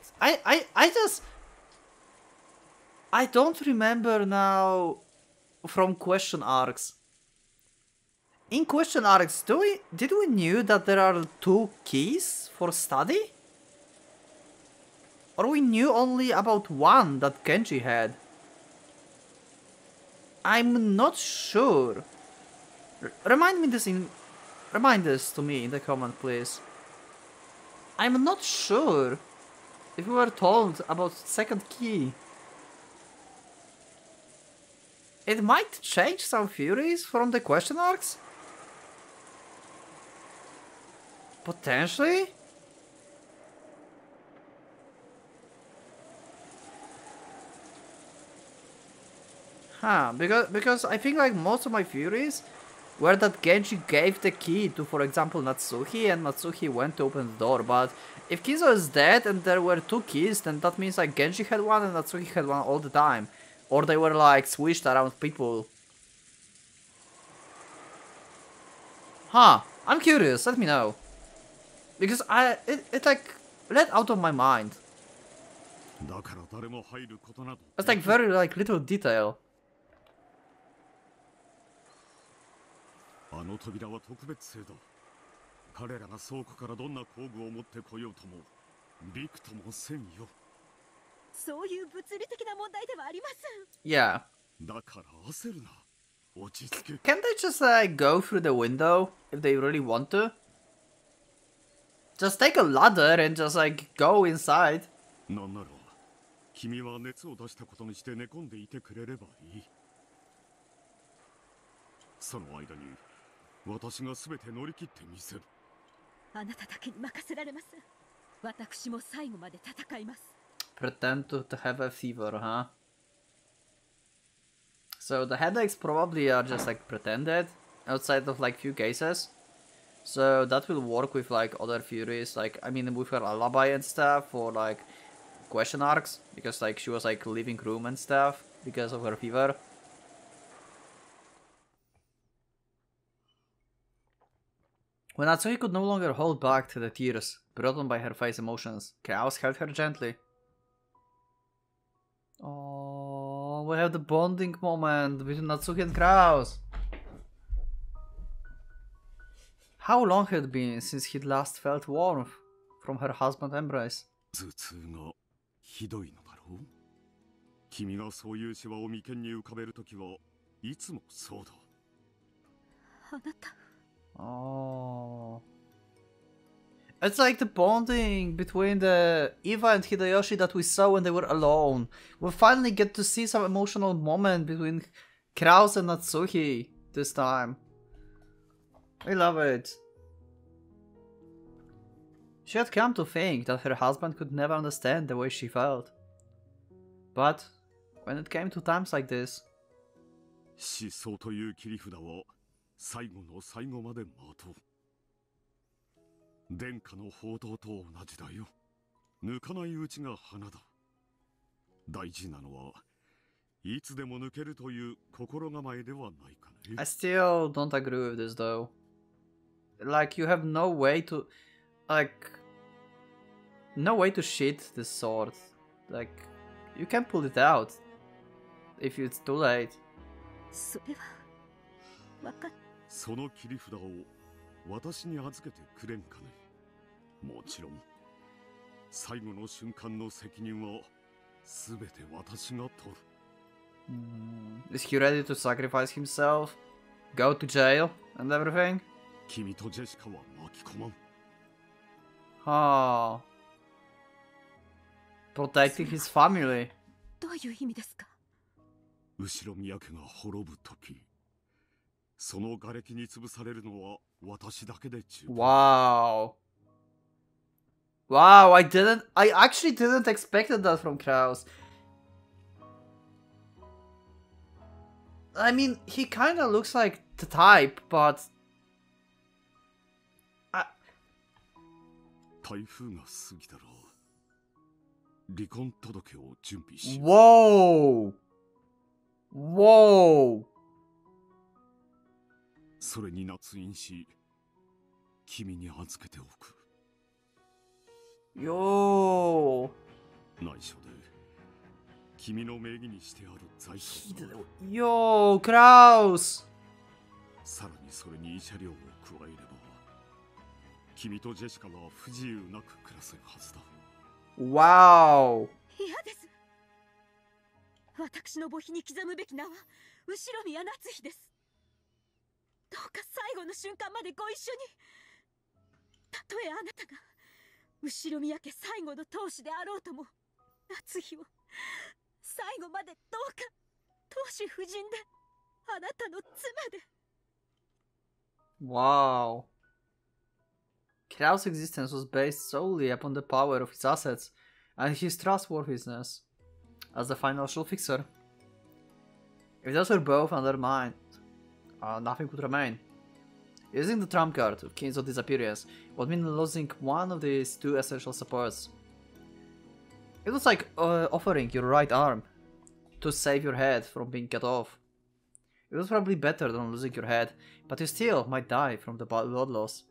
I don't remember now from question arcs. In question arcs, did we knew that there are 2 keys for study? Or we knew only about 1 that Genji had? I'm not sure. Remind this to me in the comment, please. I'm not sure if we were told about 2nd key. It might change some theories from the question arcs? Potentially? Huh, because I think like most of my theories were that Genji gave the key to, for example, Natsuki, and Natsuki went to open the door, but if Kizo is dead and there were 2 keys, then that means like Genji had 1 and Natsuki had 1 all the time. Or they were like switched around people. Huh, I'm curious, let me know. Because it like let out of my mind. It's like very like little detail. あの扉は特別性だ。彼らが倉庫からどんな工具を持ってこようともびくともせんよ。そういう物理的な問題ではありません。Yeah. だから焦るな。落ち着け。 Can't they just like go through the window if they really want to? Just take a ladder and just like go inside. なんなら君は熱を出したことにして寝込んでいてくれればいい。その間に私が全て乗り切ってみせる。あなただけに任せられます。私も最後まで戦います。 Pretend to have a fever, huh? So the headaches probably are just like pretended outside of like few cases. So that will work with like other theories, like I mean with her alibi and stuff for like question arcs, because like she was like leaving room and stuff because of her fever. When Natsuki could no longer hold back to the tears brought on by her face emotions, Chaos held her gently. Oh, we have the bonding moment between Natsuki and Kraus. How long had it been since he'd last felt warmth from her husband's embrace? 頭痛がひどいのだろう。君がそういうシワを眉間に浮かべるときはいつもそうだ。あなた。 Oh. It's like the bonding between the Eva and Hideyoshi that we saw when they were alone. We finally get to see some emotional moment between Kraus and Natsuki this time. I love it. She had come to think that her husband could never understand the way she felt. But when it came to times like this... 失踪という切り札は最後の最後まで待とう。殿下の報道と同じだよ。抜かないうちが花だ。大事なのはいつでも抜けるという心構えではないかね。I still don't agree with this though. Like you have no way to, like, no way to sheath this sword. Like, you can't pull it out if it's too late. それはわかっ。その切り札を私に預けてくれんかね。もちろん最後の瞬間の責任はすべて私が取る。Is he ready to sacrifice himself? Go to jail and everything? 君とジェシカは巻き込まん。Ah. Protecting his family. どういう意味ですか？後ろ宮家が滅ぶ時、その瓦礫に潰されるのは私だけで十分。 Wow. Wow, I actually didn't expect that from Kraus. I mean, he kinda looks like the type, but... 台風が過ぎたら離婚届を準備しよう。 Whoa! Whoa! それに捺印し君に預けておく。 Yo! 内緒で君の名義にしてある財産を Yo, Kraus! さらにそれに慰謝料を加えれば君とジェシカは不自由なく暮らせるはずだ。 Wow! 嫌です。私の墓碑に刻むべき名は後宮夏日です。どうか最後の瞬間までご一緒に。たとえあなたが後宮家最後の当主であろうとも、夏日を最後までどうか当主夫人であなたの妻で。 Wow. Kraus' existence was based solely upon the power of his assets and his trustworthiness as the financial fixer. If those were both undermined, nothing could remain. Using the trump card of Kings of Disappearance would mean losing one of these two essential supports. It was like offering your right arm to save your head from being cut off. It was probably better than losing your head, but you still might die from the blood loss.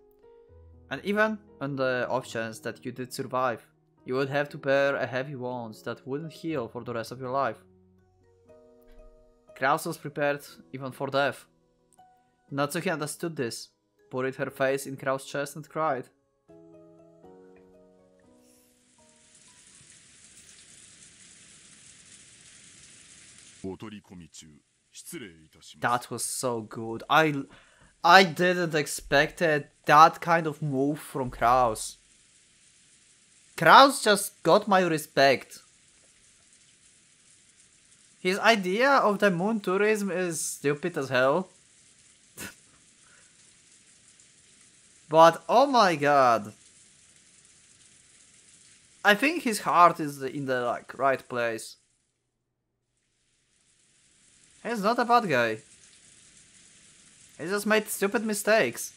And even on the off chance that you did survive, you would have to bear a heavy wound that wouldn't heal for the rest of your life. Kraus was prepared even for death. Natsuki understood this, buried her face in Kraus' chest and cried. That was so good. I didn't expect that kind of move from Kraus. Kraus just got my respect. His idea of the moon tourism is stupid as hell. But oh my god. I think his heart is in the like right place. He's not a bad guy. He just made stupid mistakes.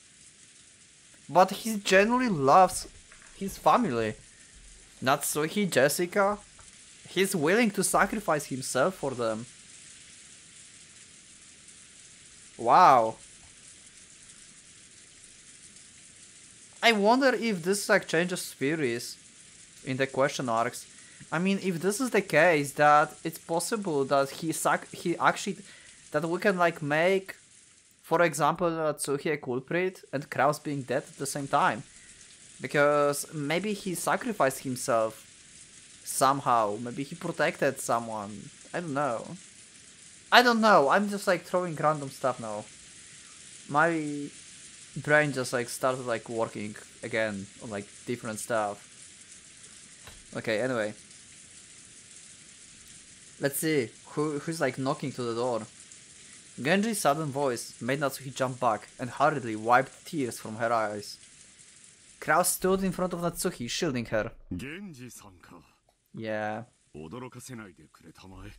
But he genuinely loves his family. Natsuki, Jessica. He's willing to sacrifice himself for them. Wow. I wonder if this like changes theories in the question arcs. I mean, if this is the case, that it's possible that he actually that we can like make, for example, Natsuki a culprit and Kraus being dead at the same time, because maybe he sacrificed himself somehow. Maybe he protected someone. I don't know. I'm just like throwing random stuff now. My brain just like started like working again on like different stuff. Okay, anyway. Let's see who's like knocking to the door. Genji's sudden voice made Natsuki jump back and hurriedly wiped tears from her eyes. Kraus stood in front of Natsuki, shielding her. Genji-san ka. Yeah. 驚かせないでくれたまえ。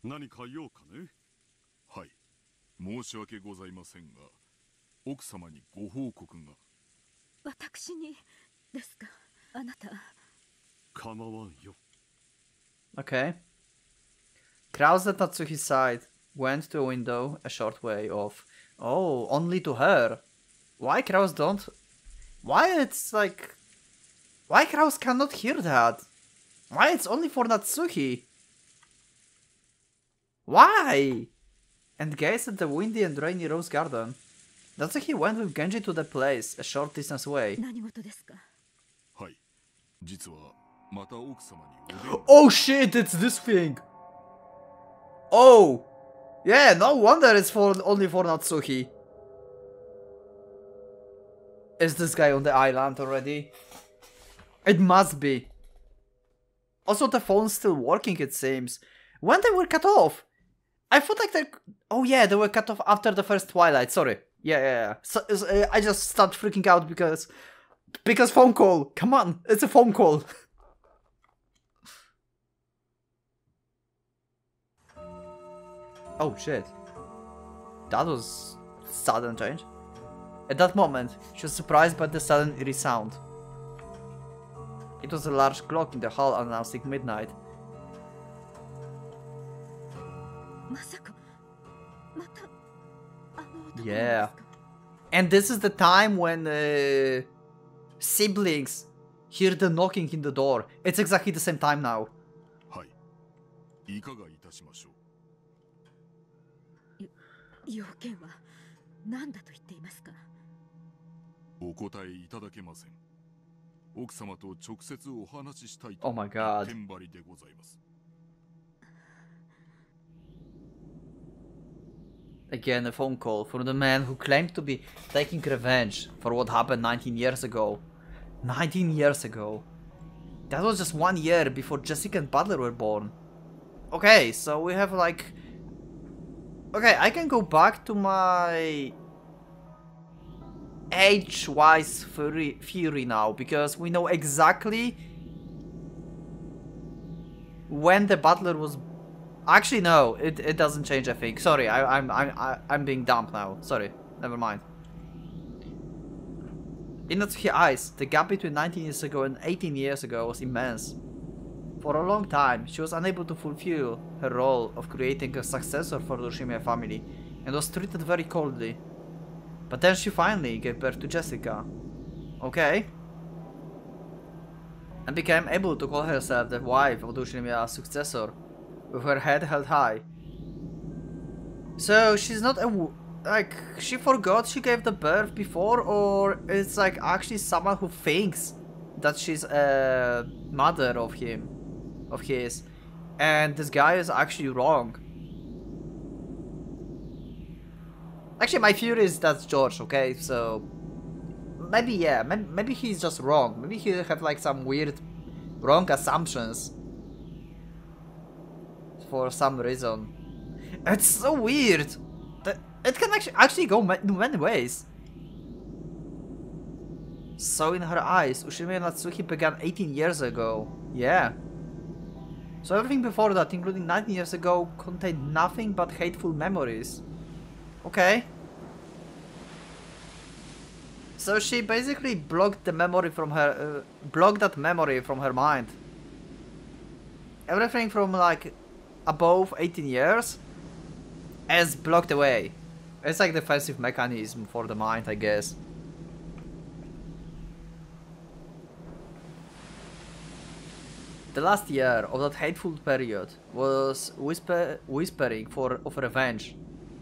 何か用かね？はい。申し訳ございませんが、奥様にご報告が。私にですか、あなた。構わんよ。Okay. Kraus at Natsuki's side went to a window a short way off. Oh, only to her. Why Kraus don't? Why it's like... Why Kraus cannot hear that? Why it's only for Natsuki? Why? And gazed at the windy and rainy rose garden. Natsuki went with Genji to the place a short distance away. 何事ですか? はい。実はまた奥様にお電話。 Oh shit, it's this thing! Oh! Yeah, no wonder it's only for Natsuki. Is this guy on the island already? It must be. Also, the phone's still working, it seems. When they were cut off? I thought like they... Oh yeah, they were cut off after the first Twilight, sorry. Yeah. So, I just started freaking out because phone call. Come on, it's a phone call. Oh shit. That was sudden change. At that moment, she was surprised by the sudden eerie sound. It was a large clock in the hall announcing midnight. Yeah. And this is the time when siblings hear the knocking in the door. It's exactly the same time now. Oh my god. Again, a phone call from the man who claimed to be taking revenge for what happened 19 years ago. 19 years ago. That was just 1 year before Jessica and Butler were born. Okay, so we have like... Okay, I can go back to my age-wise theory now, because we know exactly when the Butler was... Actually, no, it doesn't change, I think. Sorry, I'm being dumb now. Sorry, never mind. In Natsuhi's eyes, the gap between 19 years ago and 18 years ago was immense. For a long time, she was unable to fulfill her role of creating a successor for the Ushimiya family and was treated very coldly. But then she finally gave birth to Jessica. Okay. And became able to call herself the wife of the Ushimiya successor, with her head held high. So she's not a... Like, she forgot she gave the birth before, or it's like actually someone who thinks that she's a mother of his, and this guy is actually wrong. Actually, my theory is that's George, okay? So maybe, yeah, maybe he's just wrong. Maybe he have like some weird wrong assumptions for some reason. It's so weird. It can actually go in many ways. So in her eyes, Ushimiya Natsuhi began 18 years ago. Yeah. So everything before that, including 19 years ago, contained nothing but hateful memories. Okay. So she basically blocked the memory from her, blocked that memory from her mind. Everything from like above 18 years is blocked away. It's like the defensive mechanism for the mind, I guess. The last year of that hateful period was whispering of revenge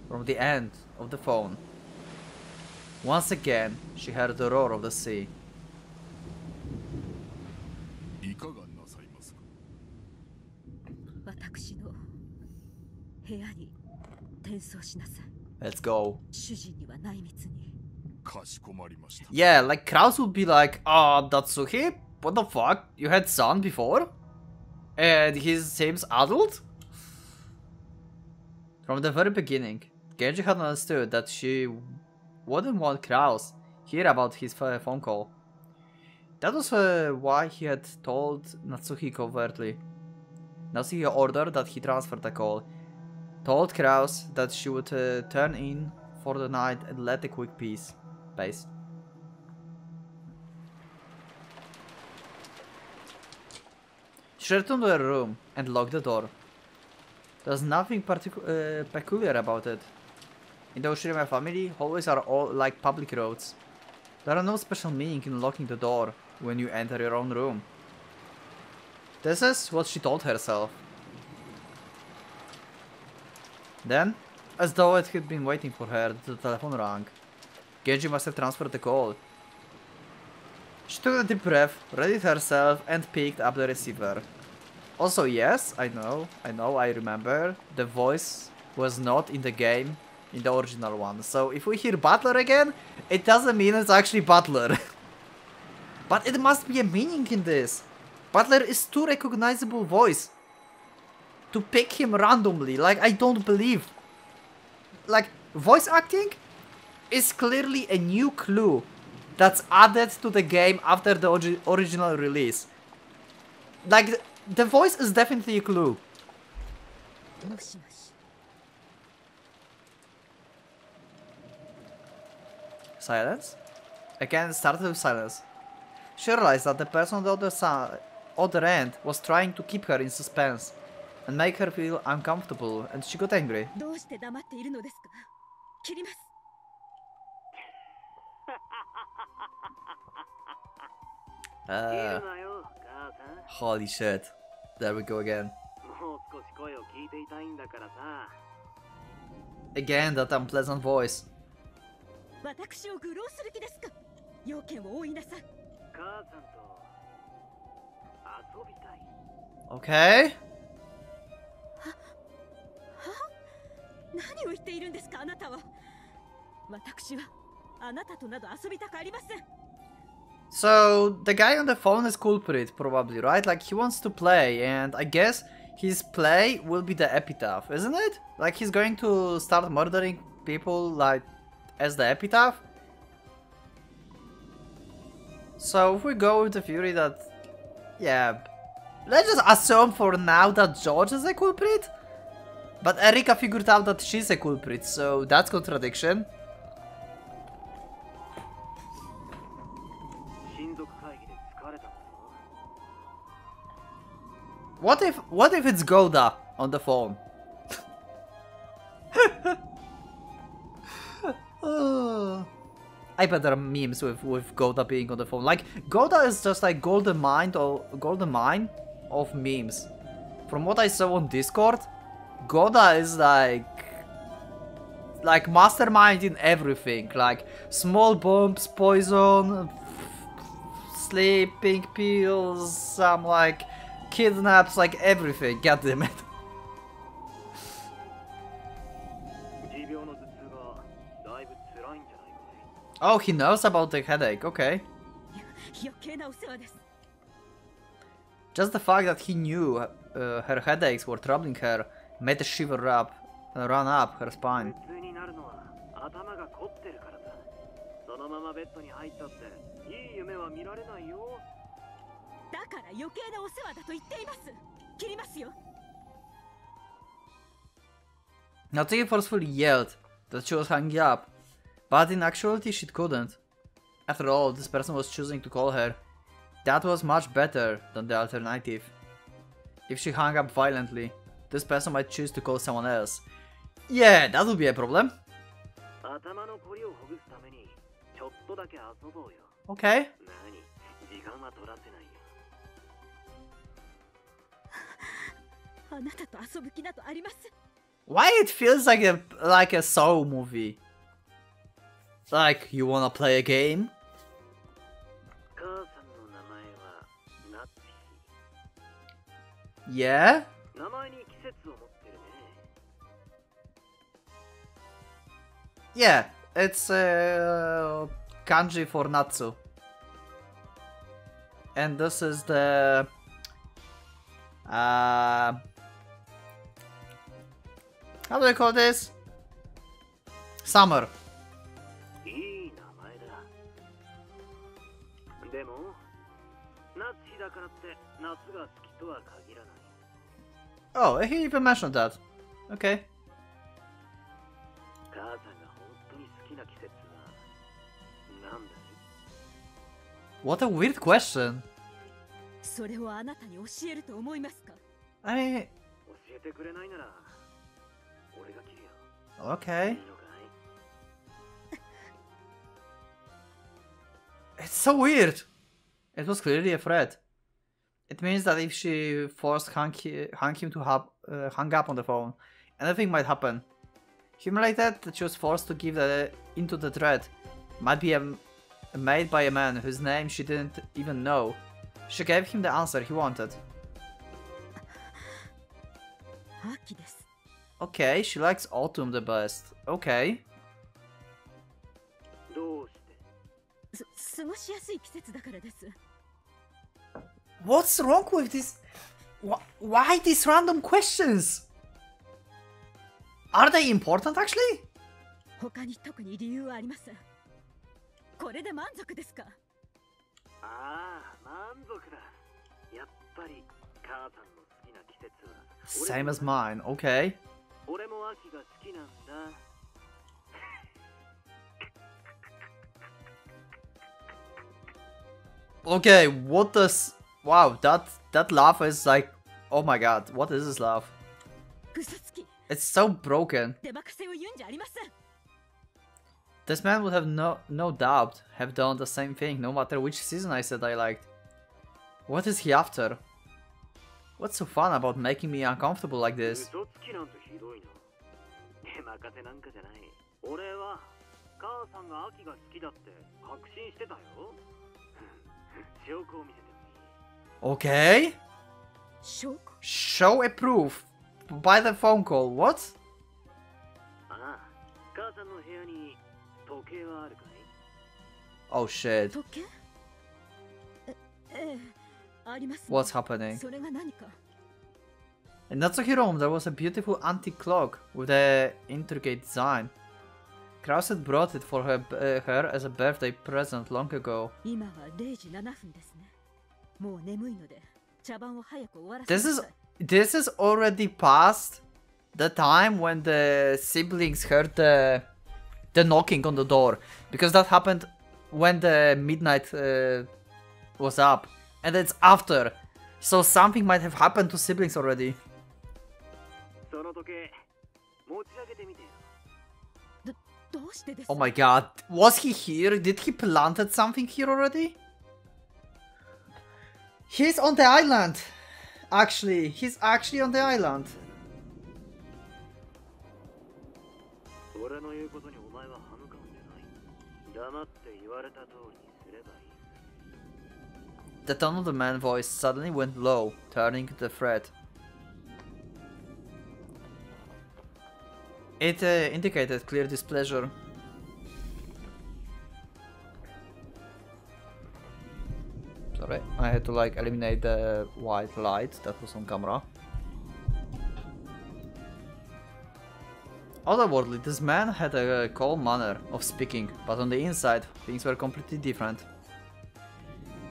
from the end of the phone. Once again, she heard the roar of the sea. Let's go. Yeah, like Kraus would be like, Natsuhi? What the fuck? You had son before? And he seems adult? From the very beginning, Genji had understood that she wouldn't want Kraus hear about his phone call. That was why he had told Natsuhi covertly. Natsuhi ordered that he transfer the call. Told Kraus that she would turn in for the night and let a quick pace. She returned to her room and locked the door. There's nothing peculiar about it. In the Ushimiya family, hallways are all like public roads. There are no special meaning in locking the door when you enter your own room. This is what she told herself. Then, as though it had been waiting for her, the telephone rang. Genji must have transferred the call. She took a deep breath, readied herself, and picked up the receiver. Also, yes, I remember. The voice was not in the game, in the original one. So if we hear Butler again, it doesn't mean it's actually Butler. But it must be a meaning in this. Butler is too recognizable voice to pick him randomly. Like, I don't believe. Like, voice acting is clearly a new clue that's added to the game after the original release. Like, the voice is definitely a clue. Silence? Again, it started with silence. She realized that the person on the other end was trying to keep her in suspense and make her feel uncomfortable, and she got angry. Holy shit. There we go again. Again, that unpleasant voice. Okay. So, the guy on the phone is culprit, probably, right? Like, he wants to play, and I guess his play will be the epitaph, isn't it? Like, he's going to start murdering people, like, as the epitaph? So, if we go with the theory that... yeah... let's just assume for now that George is a culprit? But Erika figured out that she's a culprit, so that's contradiction. What if it's Goda on the phone? I bet there are memes with Goda being on the phone. Like, Goda is just like golden mine of memes. From what I saw on Discord, Goda is like mastermind in everything. Like small bombs, poison, sleeping pills, some like kidnaps, like everything. God damn it. Oh, he knows about the headache, okay. Just the fact that he knew her headaches were troubling her made a shiver run up her spine. Natsuki forcefully yelled that she was hanging up, but in actuality she couldn't. After all, this person was choosing to call her. That was much better than the alternative. If she hung up violently, this person might choose to call someone else. Yeah, that would be a problem. Okay. Why it feels like a Saw movie? Like, you wanna play a game? Yeah? Yeah, it's kanji for Natsu. And this is the... how do I call this? Summer. Oh, he even mentioned that. Okay. What a weird question. I mean... Okay. It's so weird. It was clearly a threat. It means that if she forced hung him to hang up on the phone, anything might happen. Humiliated that she was forced to give into the threat might be made by a man whose name she didn't even know. She gave him the answer he wanted. Okay, she likes autumn the best. Okay. What's wrong with this? Why these random questions? Are they important actually? 他に特に理由はありません。これで満足ですか？ああ、満足だ。やっぱり母さんの好きな季節は Same as mine, okay. 俺も秋が好きなんだ。Okay, what does... Wow, that laugh is like... Oh my god, what is this laugh? 嘘つき。 It's so broken. 出任せを言うんじゃありません。 This man would have no doubt have done the same thing, no matter which season I said I liked. What is he after? What's so fun about making me uncomfortable like this? 嘘つきなんてひどいな。出任せなんかじゃない。俺は母さんが秋が好きだって確信してたよ。証拠を見せてもいい。 Okay. 証拠？ Show a proof. By the phone call, what? ああ、母さんの部屋に時計はあるかい？ Oh shit. 時計？ええ、ありますね。 What's happening? それが何か。 In Natsuki room, there was a beautiful antique clock with a intricate design. Kraus had brought it for her as a birthday present long ago. 今は0時7分ですね。もう眠いので茶番を早く終わらせてください。This is already past the time when the siblings heard the knocking on the door, because that happened when the midnight was up, and it's after, so something might have happened to siblings already. その時計持ち上げてみてよ。どうしてですか？ Oh my god, was he here? Did he planted something here already? He's on the island. Actually, he's actually on the island. 俺の言うことにお前は歯向かうんじゃない。黙って言われた通りにすればいい。 The tone of the man's voice suddenly went low, turning the threat. It indicated clear displeasure. Sorry, I had to like eliminate the white light that was on camera. Otherworldly, this man had a calm manner of speaking, but on the inside, things were completely different.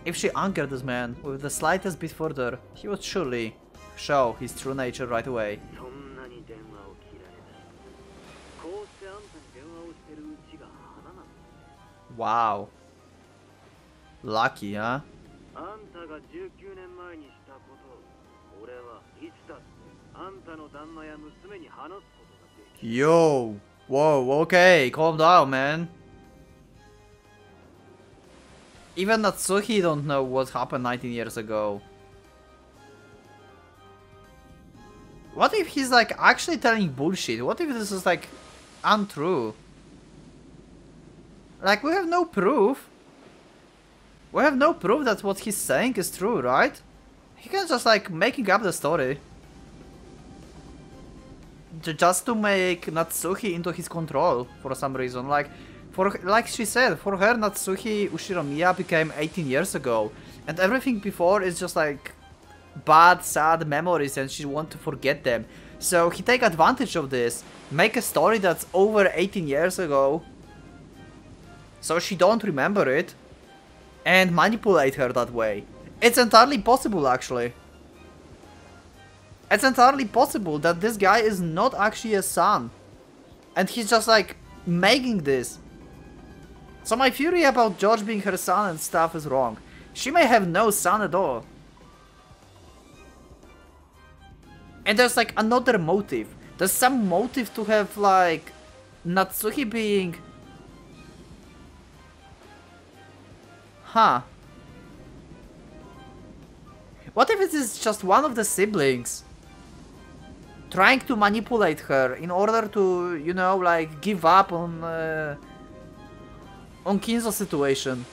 If she angered this man with the slightest bit further, he would surely show his true nature right away. Wow. Lucky, huh? Yo! Whoa, okay, calm down, man. Even Natsuki don't know what happened 19 years ago. What if he's like actually telling bullshit? What if this is like untrue? Like, we have no proof. We have no proof that what he's saying is true, right? He can just like making up the story. Just to make Natsuki into his control for some reason. Like she said, for her Natsuki Ushiromiya became 18 years ago. And everything before is just like bad, sad memories and she wants to forget them. So he take advantage of this, make a story that's over 18 years ago, so she don't remember it, and manipulate her that way. It's entirely possible, actually. It's entirely possible that this guy is not actually a son, and he's just like making this. So my theory about George being her son and stuff is wrong. She may have no son at all. And there's like another motive. There's some motive to have like Natsuki being... Huh. What if it is just one of the siblings trying to manipulate her in order to, you know, like give up on Kinzo's situation?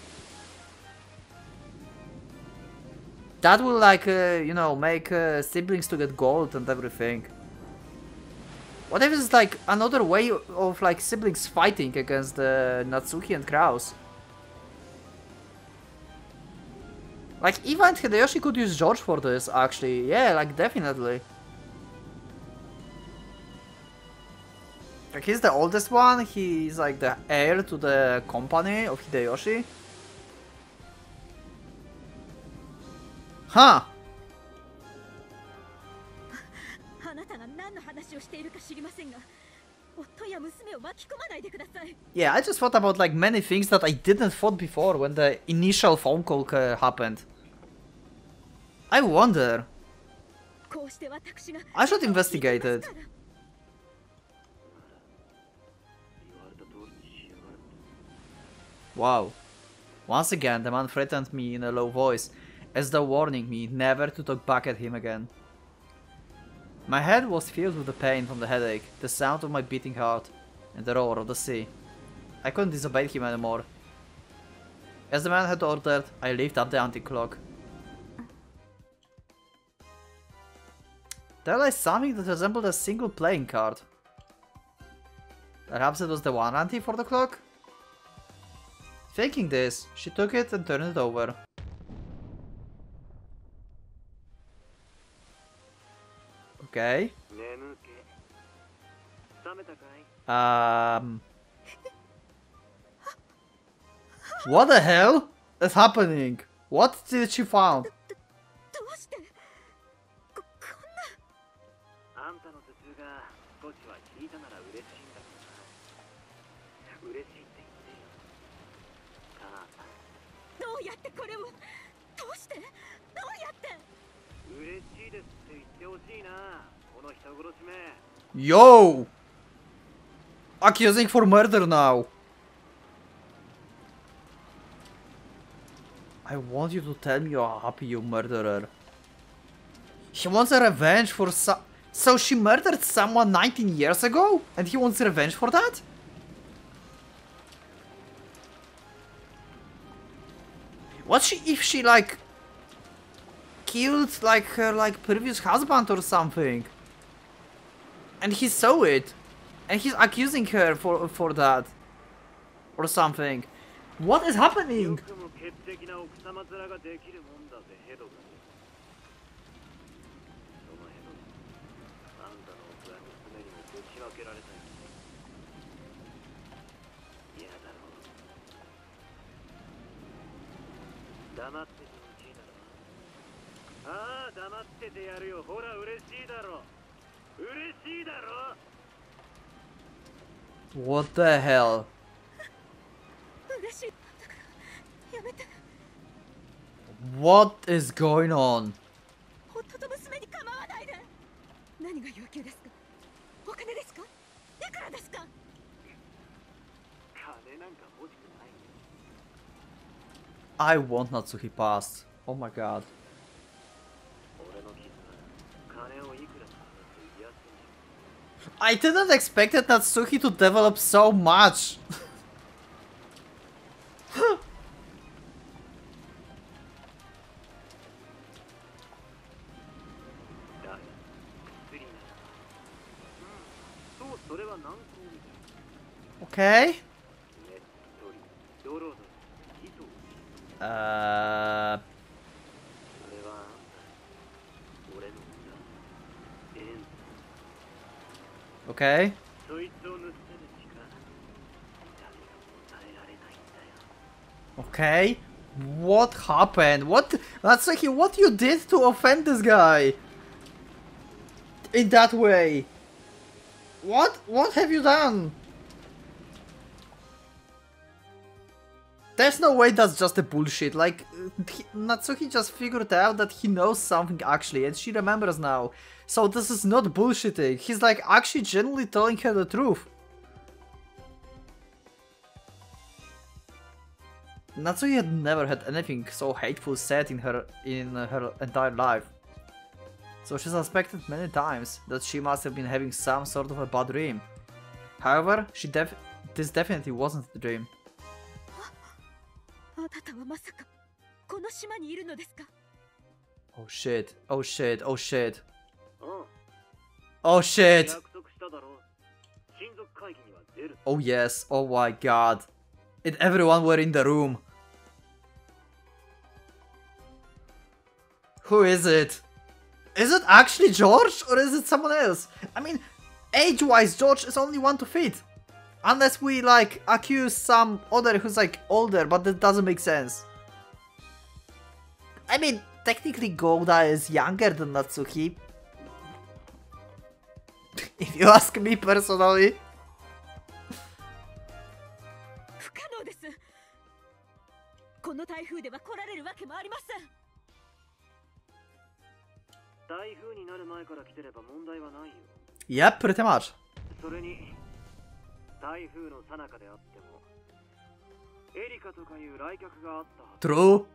That will like, you know, make siblings to get gold and everything. What if it's like another way of like siblings fighting against Natsuki and Kraus? Like, even Hideyoshi could use George for this, actually. Yeah, like, definitely. Like, he's the oldest one, he's like the heir to the company of Hideyoshi. Huh! Yeah, I just thought about like many things that I didn't thought before when the initial phone call happened. I wonder. I should investigate it. Wow. Once again, the man threatened me in a low voice, as though warning me never to talk back at him again. My head was filled with the pain from the headache, the sound of my beating heart, and the roar of the sea. I couldn't disobey him anymore. As the man had ordered, I lifted up the anti-clock. There lay something that resembled a single playing card. Perhaps it was the one ante for the clock? Thinking this, she took it and turned it over. Okay. What the hell is happening? What did she found? Yo! Accusing for murder now. I want you to tell me you're happy, you murderer. He wants a revenge for So she murdered someone 19 years ago? And he wants revenge for that? What if she like killed like her like previous husband or something? And he saw it. And he's accusing her for that. Or something. What is happening? What the hell? What is going on? I want Natsuki past. Oh my god. I didn't expect Natsuki to develop so much. Okay. Okay. Okay. What happened? What? Natsuki, what you did to offend this guy? In that way? What? What have you done? There's no way that's just a bullshit. Like, Natsuki just figured out that he knows something actually, and she remembers now. So this is not bullshitting. He's like actually genuinely telling her the truth. Natsuki had never had anything so hateful said in her entire life. So she suspected many times that she must have been having some sort of a bad dream. However, this definitely wasn't the dream. Oh shit, oh shit, oh shit. Oh shit! Oh yes, oh my god. And everyone were in the room. Who is it? Is it actually George or is it someone else? I mean, age-wise, George is only one to fit. Unless we like accuse some other who's like older, but that doesn't make sense. I mean, technically Golda is younger than Natsuki. If you ask me personally. 不可能です。この台風では来られるわけもありません。台風になる前から来てれば問題はないよ。Yep, pretty much. それに台風の最中であってもエリカとかいう来客があったはず。 True.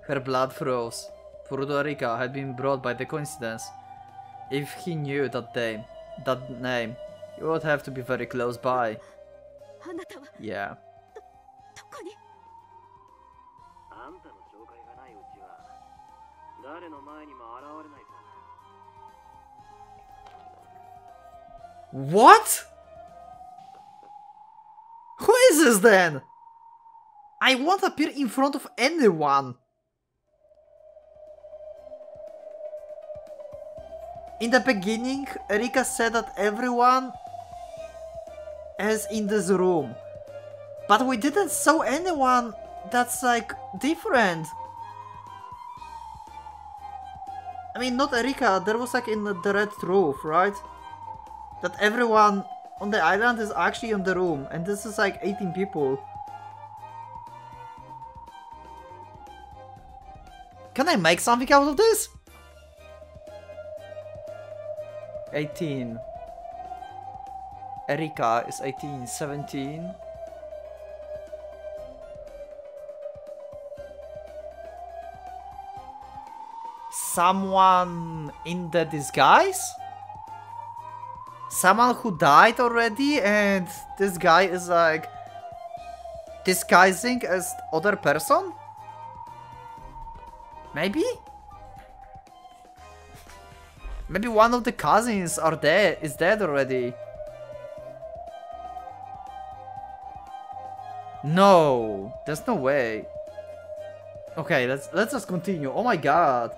Her blood froze. Puerto Rico had been brought by the coincidence. If he knew that name, he would have to be very close by. あなたは Yeah. どこに？あんたの紹介がないうちは誰の前にも現れないさ。 What? Who is this then? I won't appear in front of anyone. In the beginning, Erika said that everyone is in this room. But we didn't saw anyone that's like different. I mean, not Erika, there was like in the red roof, right? That everyone on the island is actually in the room, and this is like 18 people. Can I make something out of this? 18. Erika is 18, 17. Someone in the disguise? Someone who died already and this guy is like disguising as other person? Maybe? Maybe one of the cousins is dead already. No, there's no way. Okay, let's just continue. Oh my god.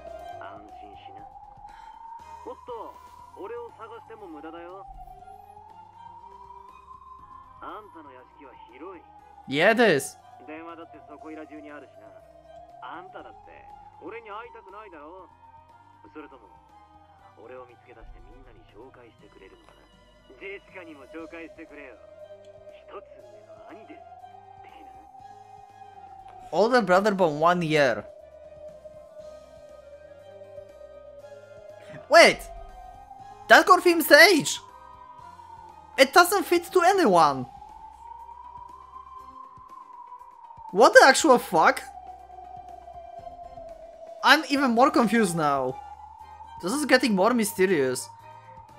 Yeah, it is. Older brother by 1 year. Wait! That confirms the age! It doesn't fit to anyone! What the actual fuck? I'm even more confused now. This is getting more mysterious.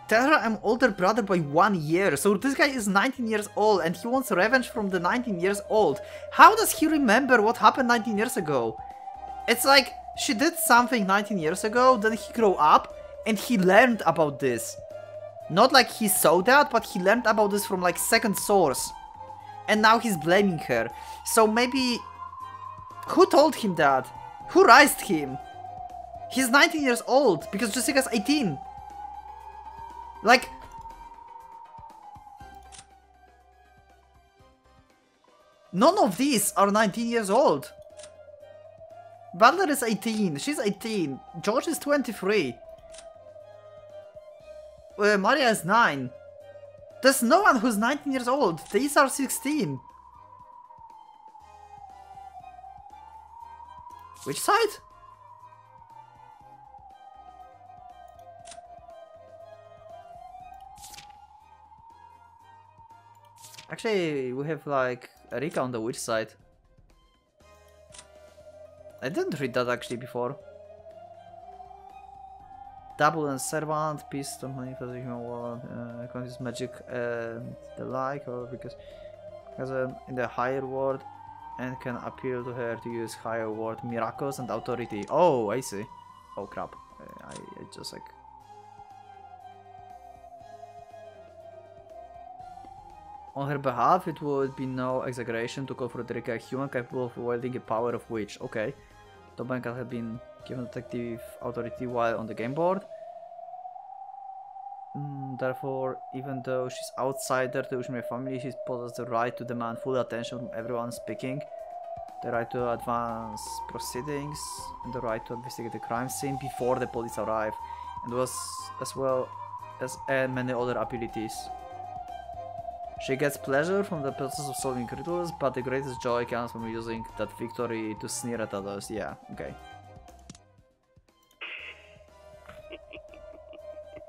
Tell her I'm older brother by 1 year, so this guy is 19 years old and he wants revenge from the 19 years old. How does he remember what happened 19 years ago? It's like, she did something 19 years ago, then he grew up and he learned about this. Not like he saw that, but he learned about this from like second source. And now he's blaming her. So maybe... Who told him that? Who raised him? He's 19 years old, because Jessica's 18. Like... None of these are 19 years old. Butler is 18, she's 18, George is 23. Maria is 9. There's no one who's 19 years old, these are 16. Which side? Actually, we have like Erika on the witch side. I didn't read that actually before. Double and servant, peace, don't manifest the human world, confuse magic and the like, or because in the higher world and can appeal to her to use higher word miracles and authority. Oh, I see. Oh crap. I just like... On her behalf, it would be no exaggeration to call Frederica a human capable of wielding the power of witch. Okay. Dobenka had been given detective authority while on the game board. Therefore, even though she's outsider to Ushime family, she possesses the right to demand full attention from everyone speaking, the right to advance proceedings, and the right to investigate the crime scene before the police arrive, and was as well as many other abilities. She gets pleasure from the process of solving riddles, but the greatest joy comes from using that victory to sneer at others. Yeah, okay.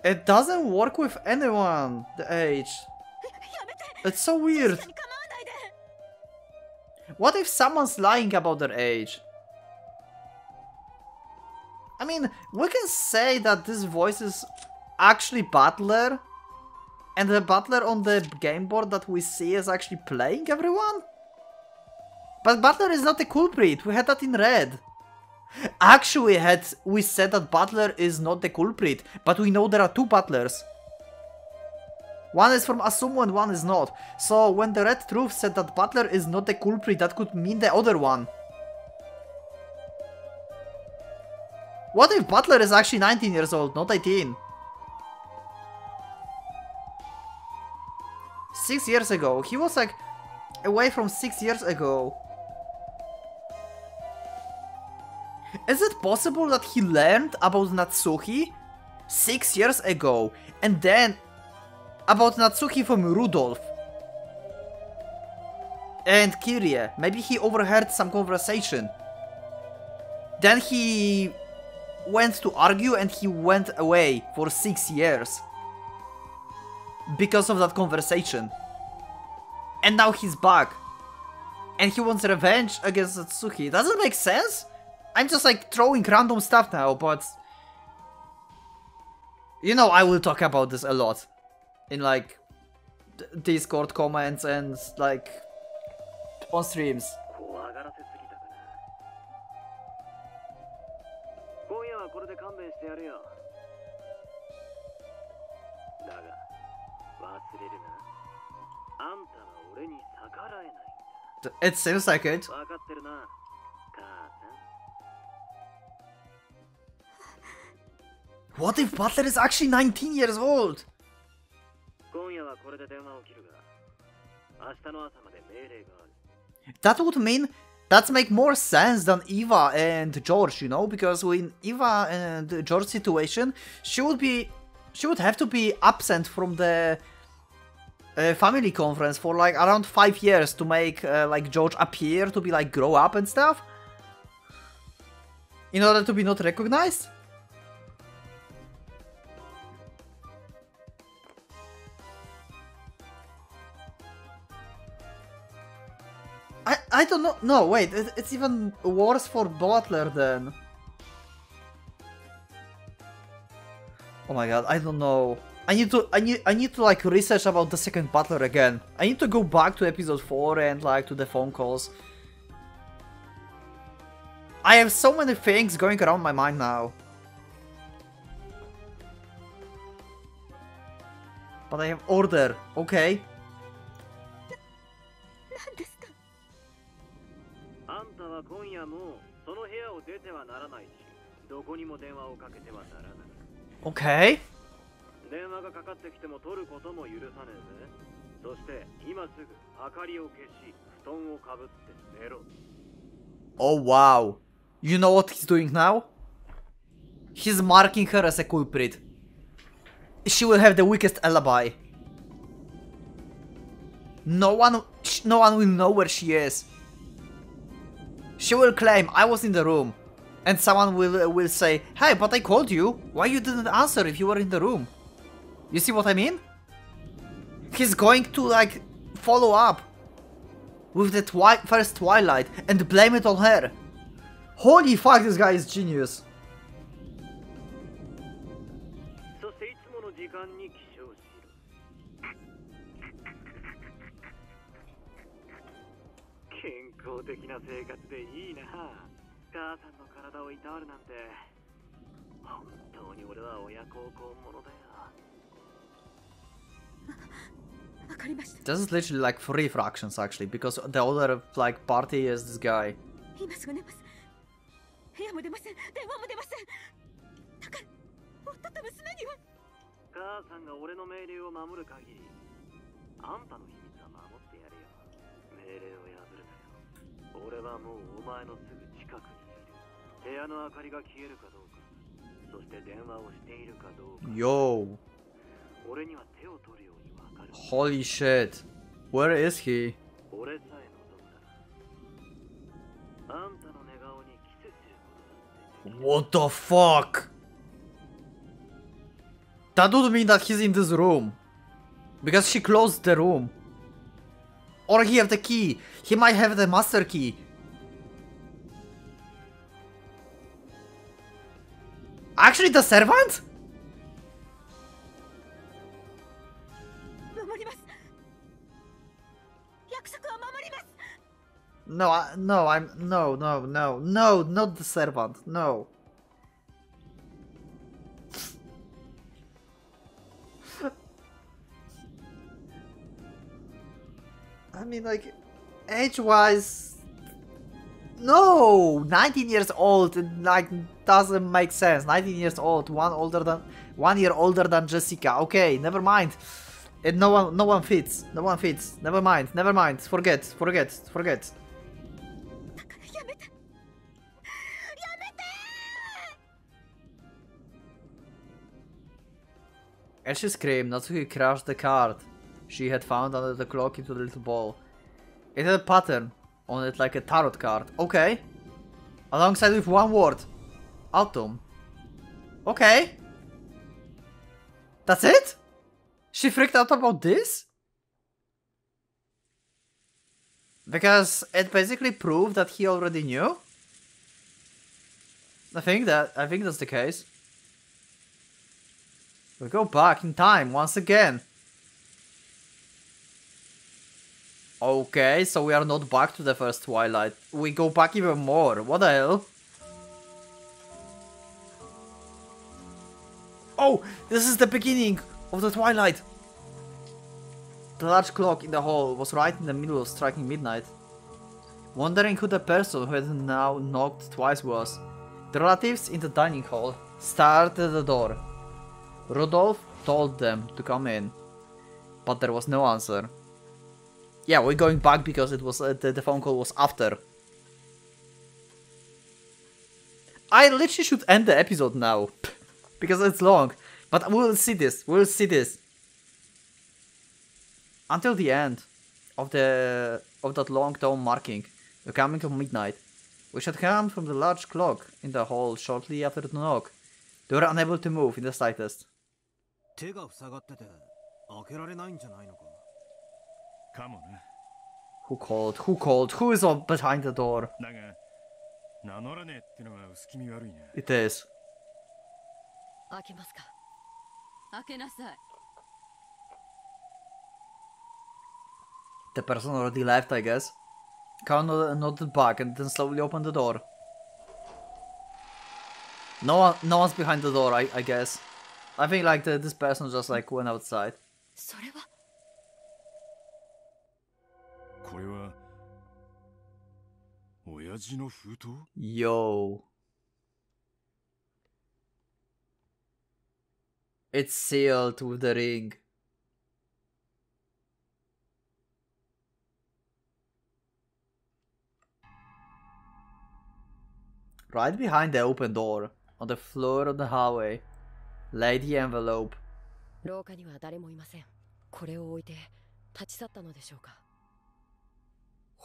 It doesn't work with anyone, the age. It's so weird. What if someone's lying about their age? I mean, we can say that this voice is actually Butler, and the Butler on the game board that we see is actually playing everyone? But Butler is not the culprit, we had that in red. Actually, we said that Butler is not the culprit, but we know there are two Butlers. One is from Asumo and one is not. So when the red truth said that Butler is not the culprit, that could mean the other one. What if Butler is actually 19 years old, not 18? 6 years ago. He was like away from 6 years ago. Is it possible that he learned about Natsuki 6 years ago and then about Natsuki from Rudolph and Kirie? Maybe he overheard some conversation. Then he went to argue and he went away for 6 years because of that conversation. And now he's back. And he wants revenge against Natsuki. Does it make sense? I'm just like throwing random stuff now, but you know I will talk about this a lot in like Discord comments and like on streams. It seems like it. What if Butler is actually 19 years old? That would mean that's make more sense than Eva and George, you know, because in Eva and George situation, she would have to be absent from the family conference for like around 5 years to make like George appear to be like grow up and stuff, in order to be not recognized. I don't know. No, wait. It's even worse for Butler then. Oh my god, I don't know. I need to like research about the second Butler again. I need to go back to episode 4 and like to the phone calls. I have so many things going around my mind now. But I have order, okay? Okay. Oh wow. You know what he's doing now? He's marking her as a culprit. She will have the weakest alibi. No one will know where she is. She will claim I was in the room. And someone will say, hey, but I called you. Why you didn't answer if you were in the room? You see what I mean? He's going to like follow up with the first Twilight and blame it on her. Holy fuck, this guy is genius. This is literally like 3 fractions actually, because the other like party is this guy. 今すぐ寝ます。部屋も出ません。電話も出ません。だから夫と娘には。母さんが俺の命令を守る限り、あんたの秘密は守ってやるよ。命令を破るなよ。俺はもうお前のすぐ近くにいる。部屋の明かりが消えるかどうか、そして電話をしているかどうか。Yo. 俺には手を取るようにわかる。Holy shit. Where is he? 俺さえ望んだら、あんたの寝顔にキスすることだって。What the fuck? That would mean that he's in this room. Because she closed the room. Or he have the key. He might have the master key. Actually, the servant? No, no, not the servant, no. I mean, like, age-wise, no, 19 years old, like, doesn't make sense. 19 years old, 1 year older than Jessica. Okay, never mind. And no one fits. No one fits. Never mind. Forget. As she screamed, Natsuki crashed the card she had found under the clock into the little ball. It had a pattern on it like a tarot card. Okay. Alongside with one word. Autumn. Okay. That's it? She freaked out about this? Because it basically proved that he already knew? I think that's the case. We go back in time once again. Okay, so we are not back to the first Twilight. We go back even more. What the hell? Oh, this is the beginning of the Twilight. The large clock in the hall was right in the middle of striking midnight. Wondering who the person who had now knocked twice was, the relatives in the dining hall stared at the door. Rudolph told them to come in, but there was no answer. Yeah, we're going back because it was the phone call was after. I literally should end the episode now because it's long, but we'll see this. Until the end of that long tone marking, the coming of midnight, which had come from the large clock in the hall shortly after the knock. They were unable to move in the slightest. Who called? Who is behind the door? It is. The person already left, I guess. Kyle nodded back and then slowly opened the door. No one's behind the door, I guess. I think like this person just like went outside. Yo. It's sealed with the ring. Right behind the open door, on the floor of the hallway, lay the envelope.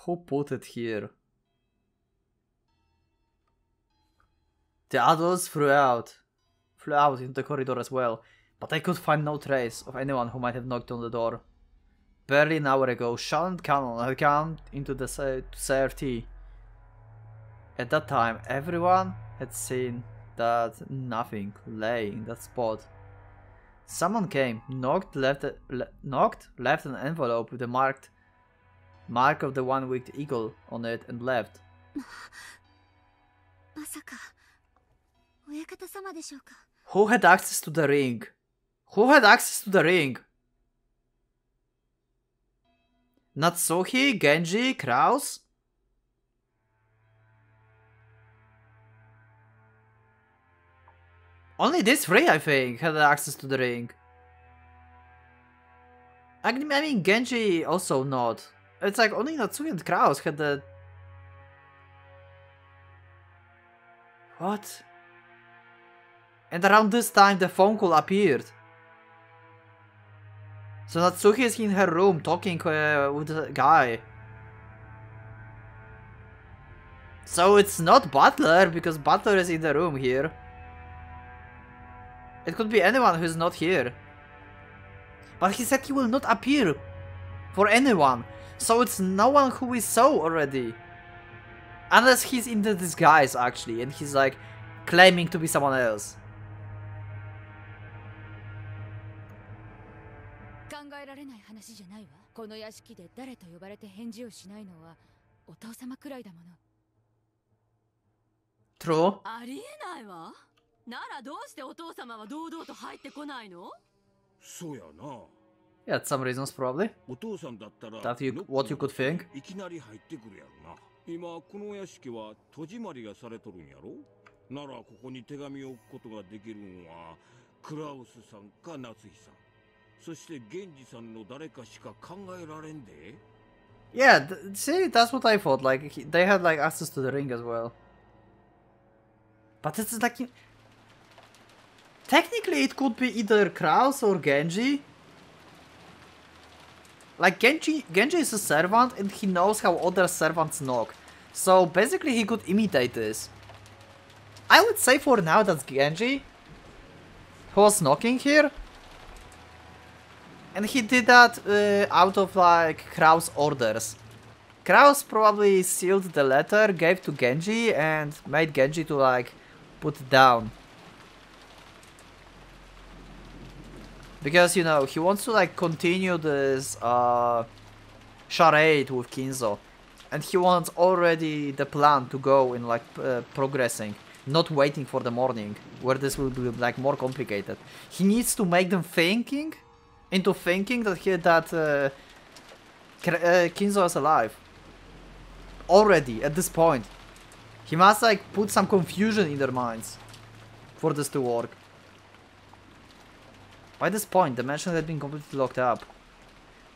Who put it here? The others flew out into the corridor as well, but I could find no trace of anyone who might have knocked on the door. Barely an hour ago, Sean and Cannon had come into the to say tea. At that time, everyone had seen that nothing lay in that spot. Someone came, knocked, left an envelope with the mark of the one-winged eagle on it, and left. Who had access to the ring? Who had access to the ring? Natsuhi, Genji, Kraus? Only these three, I think, had access to the ring. I mean, Genji also not. It's like only Natsuhi and Kraus had the... What? And around this time the phone call appeared. So Natsuhi is in her room talking with the guy. So it's not Butler, because Butler is in the room here. It could be anyone who's not here. But he said he will not appear for anyone. So it's no one who we saw already. Unless he's in the disguise actually, and he's like claiming to be someone else. 考えられない話じゃないわ。この屋敷で誰と呼ばれて返事をしないのはお父様くらいだもの。True. ありえないわ。ならどうしてお父様は堂々と入ってこないの？そうやな。Yeah, some reasons probably. お父さんだったら That you, what you could think. いきなり入ってくるやろな。今この屋敷は戸締まりがされとるんやろ。ならここに手紙を置くことができるんはクラウスさんか夏日さん。そして源氏さんの誰かしか考えられんで。Yeah, see, that's what I thought. Like they had like access to the ring as well. But it's like technically it could be either Kraus or Genji. Like Genji is a servant and he knows how other servants knock. So basically he could imitate this. I would say for now that's Genji who was knocking here. And he did that out of like Kraus' orders. Kraus probably sealed the letter, gave to Genji and made Genji to like put it down. Because, you know, he wants to like continue this charade with Kinzo. And he wants already the plan to go in like progressing. Not waiting for the morning, where this will be like more complicated. He needs to make them thinking that Kinzo is alive. Already, at this point. He must like put some confusion in their minds for this to work. By this point, the mansion had been completely locked up.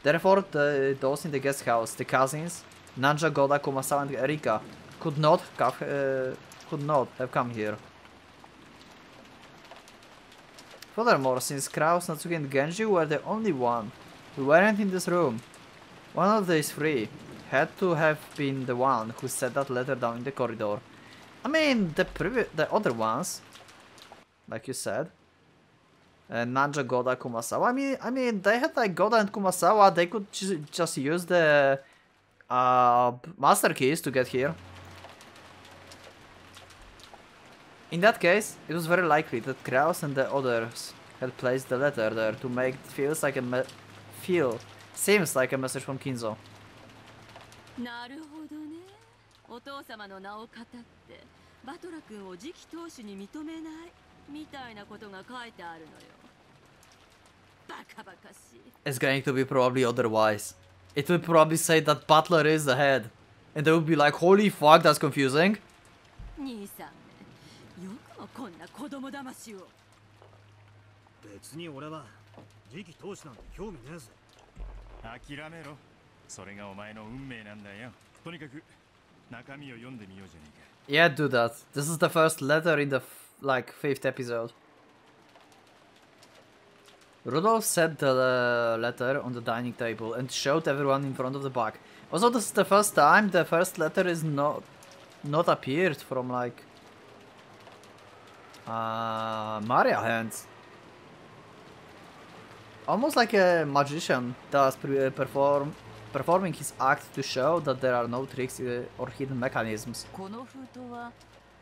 Therefore, those in the guest house, the cousins, Nanja, Goda, Kumasawa and Erika, could not have come here. Furthermore, since Kraus, Natsuki and Genji were the only one who weren't in this room, one of these three had to have been the one who set that letter down in the corridor. I mean, the other ones, like you said, Nanja, Goda, Kumasawa. I mean, they had like Goda and Kumasawa. They could just use the master keys to get here. In that case, it was very likely that Kraus and the others had placed the letter there to make it seems like a message from Kinzo. なるほどね。お父様の名を語ってバトラ君を次期当主に認めないみたいなことが書いてあるのよ。バカバカしい。It's going to be probably otherwise. It will probably say that Butler is the head, and they will be like, "Holy fuck, that's confusing." 兄さんね、よくもこんな子供騙しを。別に俺は次期当主なんて興味ねえぜ。諦めろ。それがお前の運命なんだよ。とにかく中身を読んでみようじゃねえか。 Yeah, do that. This is the first letter in the like 5th episode. Rudolph set the letter on the dining table and showed everyone in front of the back. Also, this is the first time the first letter is not appeared from like Maria hands. Almost like a magician does performing his act to show that there are no tricks or hidden mechanisms. この封筒は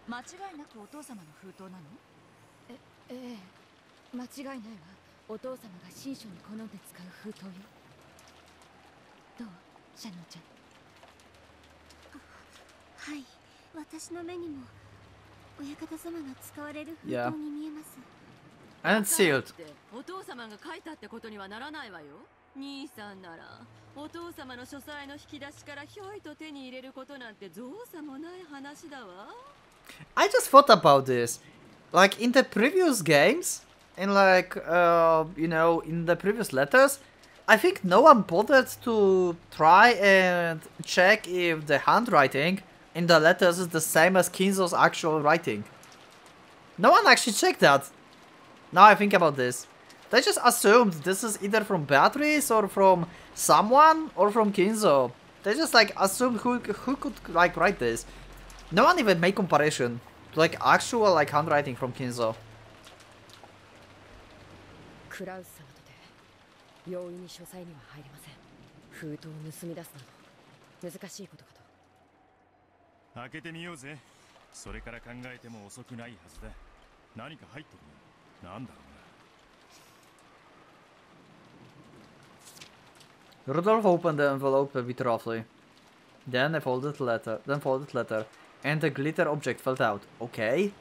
間違いなくお父様の封筒なの？ええ、間違いないわ。お父様が新書に好んで使う封筒よ。どう、シャノンちゃん。はい、私の目にも親方様が使われる封筒に見えます。And it's sealed. お父様が書いたってことにはならないわよ。兄さんならお父様の書斎の引き出しからひょいと手に入れることなんて造作もない話だわ。I just thought about this. Like in the previous games, in like, you know, in the previous letters, I think no one bothered to try and check if the handwriting in the letters is the same as Kinzo's actual writing. No one actually checked that. Now I think about this. They just assumed this is either from Beatrice or from someone or from Kinzo. They just like assumed who could like write this. No one even made comparison to like actual like handwriting from Kinzo. クラウス様とて容易に書斎には入れません。封筒を盗み出すなど難しいことかと。開けてみようぜ。それから考えても遅くないはずだ。何か入ってるの？なんだろうな。Rudolph opened the envelope a bit roughly. Then a folded letter, and the glitter object fell out. Okay.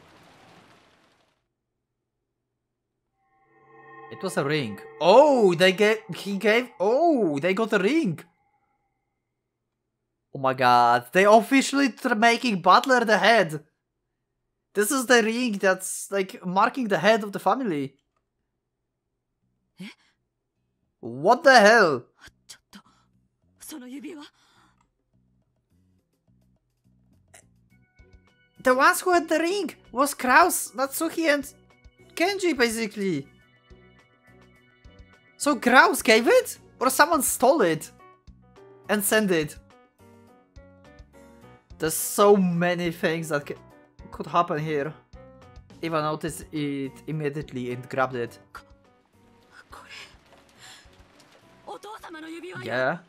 It was a ring. Oh, they got a ring. Oh my god, they officially making Butler the head. This is the ring that's like marking the head of the family. What the hell? The ones who had the ring was Kraus, Natsuki and Kenji basically. So Kraus gave it? Or someone stole it? And sent it? There's so many things that could happen here. Eva noticed it immediately and grabbed it. Yeah.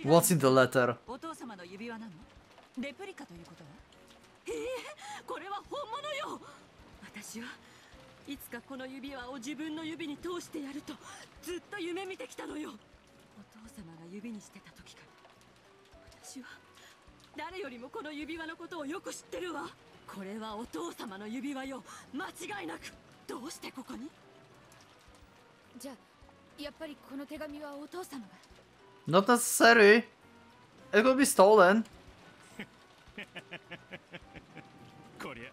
What's in the letter? レプリカということは？これは本物よ。私はいつかこの指輪を自分の指に通してやるとずっと夢見てきたのよ。お父様が指にしてた時から私は誰よりもこの指輪のことをよく知ってるわ。これはお父様の指輪よ。間違いなく。どうしてここに？じゃあやっぱりこの手紙はお父様が。Not necessary. It could be stolen. こりゃ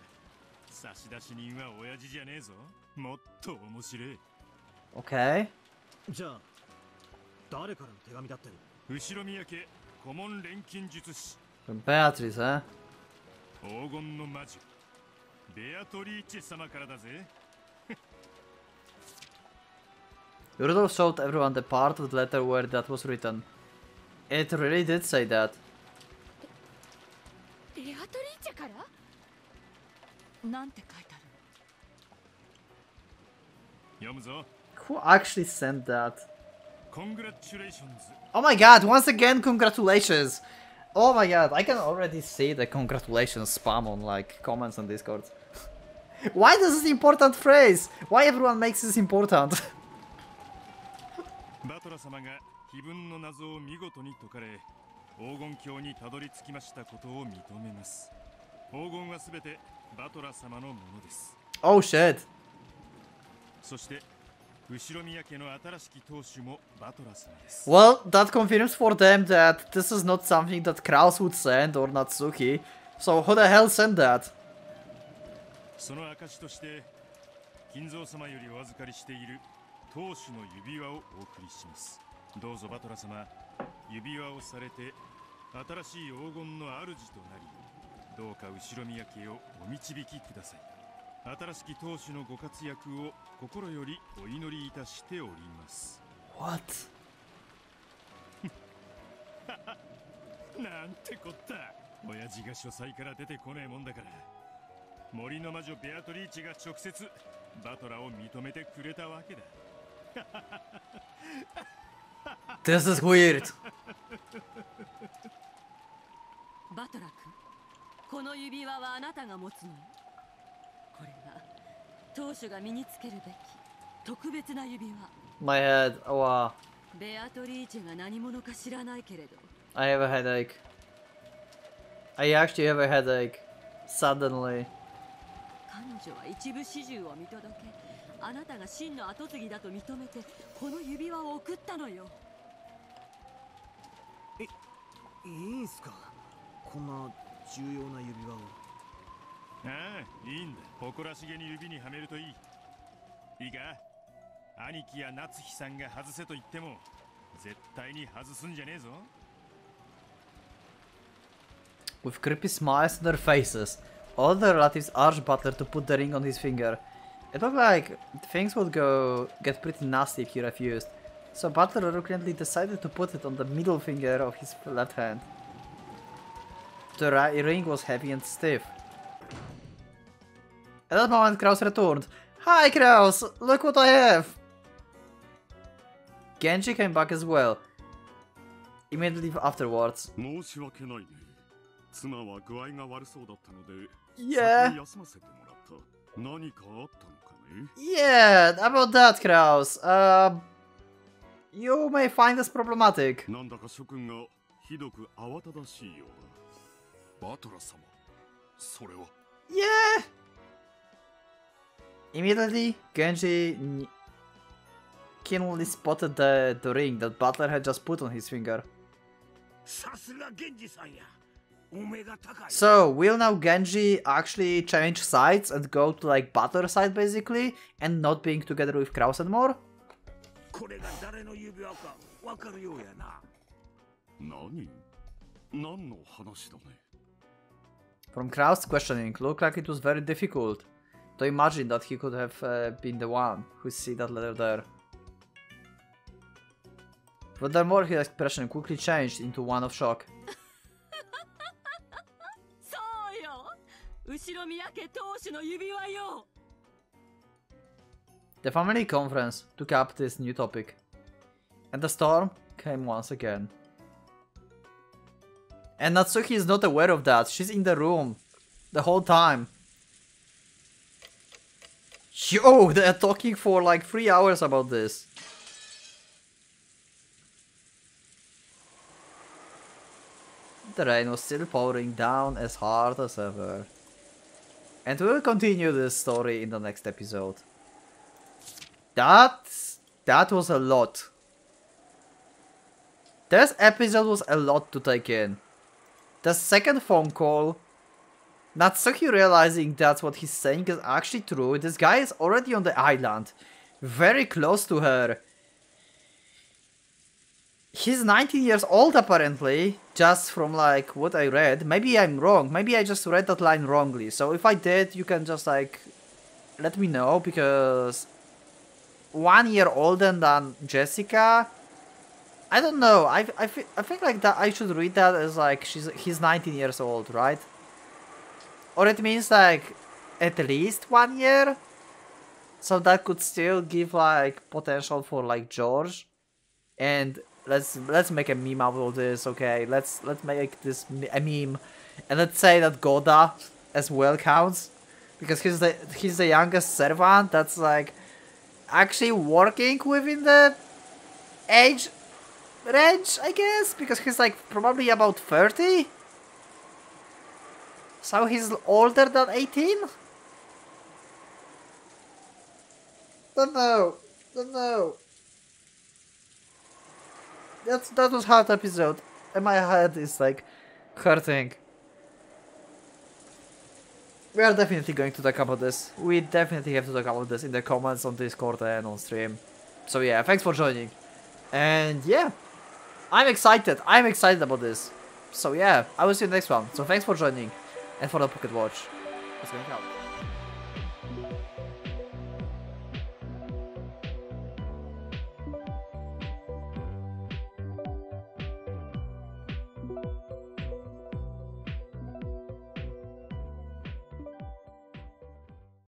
差出人は親父じゃねえぞ。もっと面白い。Okay. じゃあ誰からの手紙だってる？後ろ宮家顧問錬金術師 Beatrice, eh? 黄金の魔女ベアトリーチェ様からだぜ。Rudolph showed everyone the part of the letter where that was written. It really did say that. ベアトリーチェから？なんて書いてある？読むぞ。 Who actually sent that? Congratulations. Oh my god, once again, congratulations! Oh my god, I can already see the congratulations spam on like comments on Discord. Why this is important phrase? Why everyone makes this important? バトラ様が碑文の謎を見事に解かれ、黄金鏡にたどり着きましたことを認めます。黄金はすべてバトラ様のものです。Oh shit. そして後ろ宮家の新しき当主もバトラ様です。Well, that confirms for them that this is not something that Kraus would send or Natsuki. So who the hell sent that? その証として金蔵様よりお預かりしている当主の指輪をお送りします。どうぞバトラ様、指輪をされて新しい黄金の主となり、どうか後ろ宮家をお導きください。新しき当主のご活躍を心よりお祈りいたしております。What? なんてこった。親父が書斎から出てこねえもんだから。森の魔女ベアトリーチェが直接バトラを認めてくれたわけだ。This is weird. バトラ君、この指輪はあなたが持つのよ。これが当主が身につけるべき特別な指輪。My head. Oh wow. ベアトリーチェが何者か知らないけれど。I have a headache. I actually have a headache. Suddenly. 彼女は一部始終を見届け、あなたが真の跡継ぎだと認めてこの指輪を送ったのよ。いいんすか、こんな重要な指輪を。ああ、いいんだ。誇らしげに指にはめるといい。いいか、兄貴や夏日さんが外せと言っても絶対に外すんじゃねえぞ。 With creepy smiles on their faces, all the relatives urged Butler to put the ring on his finger. It looked like things would get pretty nasty if he refused, so Butler reluctantly decided to put it on the middle finger of his left hand. The ring was heavy and stiff. At that moment, Kraus returned. Hi, Kraus! Look what I have! Genji came back as well. Immediately afterwards. Yeah. Yeah, about that, Kraus. You may find this problematic. Yeah. Immediately, Genji keenly spotted the ring that Butler had just put on his finger. So, will now Genji actually change sides and go to like Butler's side basically, and not being together with Kraus anymore? From Kraus' questioning, looked like it was very difficult to imagine that he could have been the one who see that letter there. Furthermore, his expression quickly changed into one of shock. The family conference took up this new topic, and the storm came once again. And Natsuki is not aware of that. She's in the room the whole time. Yo, they're talking for like 3 hours about this. The rain was still pouring down as hard as ever. And we'll continue this story in the next episode. That was a lot. This episode was a lot to take in. The second phone call, Natsuki realizing that what he's saying is actually true. This guy is already on the island, very close to her. He's 19 years old apparently, just from like what I read. Maybe I'm wrong, maybe I just read that line wrongly. So if I did, you can just like let me know, because 1 year older than Jessica, I don't know. I think like that I should read that as like he's 19 years old, right? Or it means like at least 1 year. So that could still give like potential for like George. And let's make a meme out of this, okay? Let's make this a meme, and let's say that Goda as well counts, because he's the youngest servant that's like actually working within the age range, I guess, because he's like probably about 30. So he's older than 18? Don't know. That was hard episode, and my head is like hurting. We are definitely going to talk about this. We definitely have to talk about this in the comments on Discord and on stream. So yeah, thanks for joining. And yeah, I'm excited about this. So yeah, I will see you in the next one. So thanks for joining, and for the Pocket Watch. It's going out.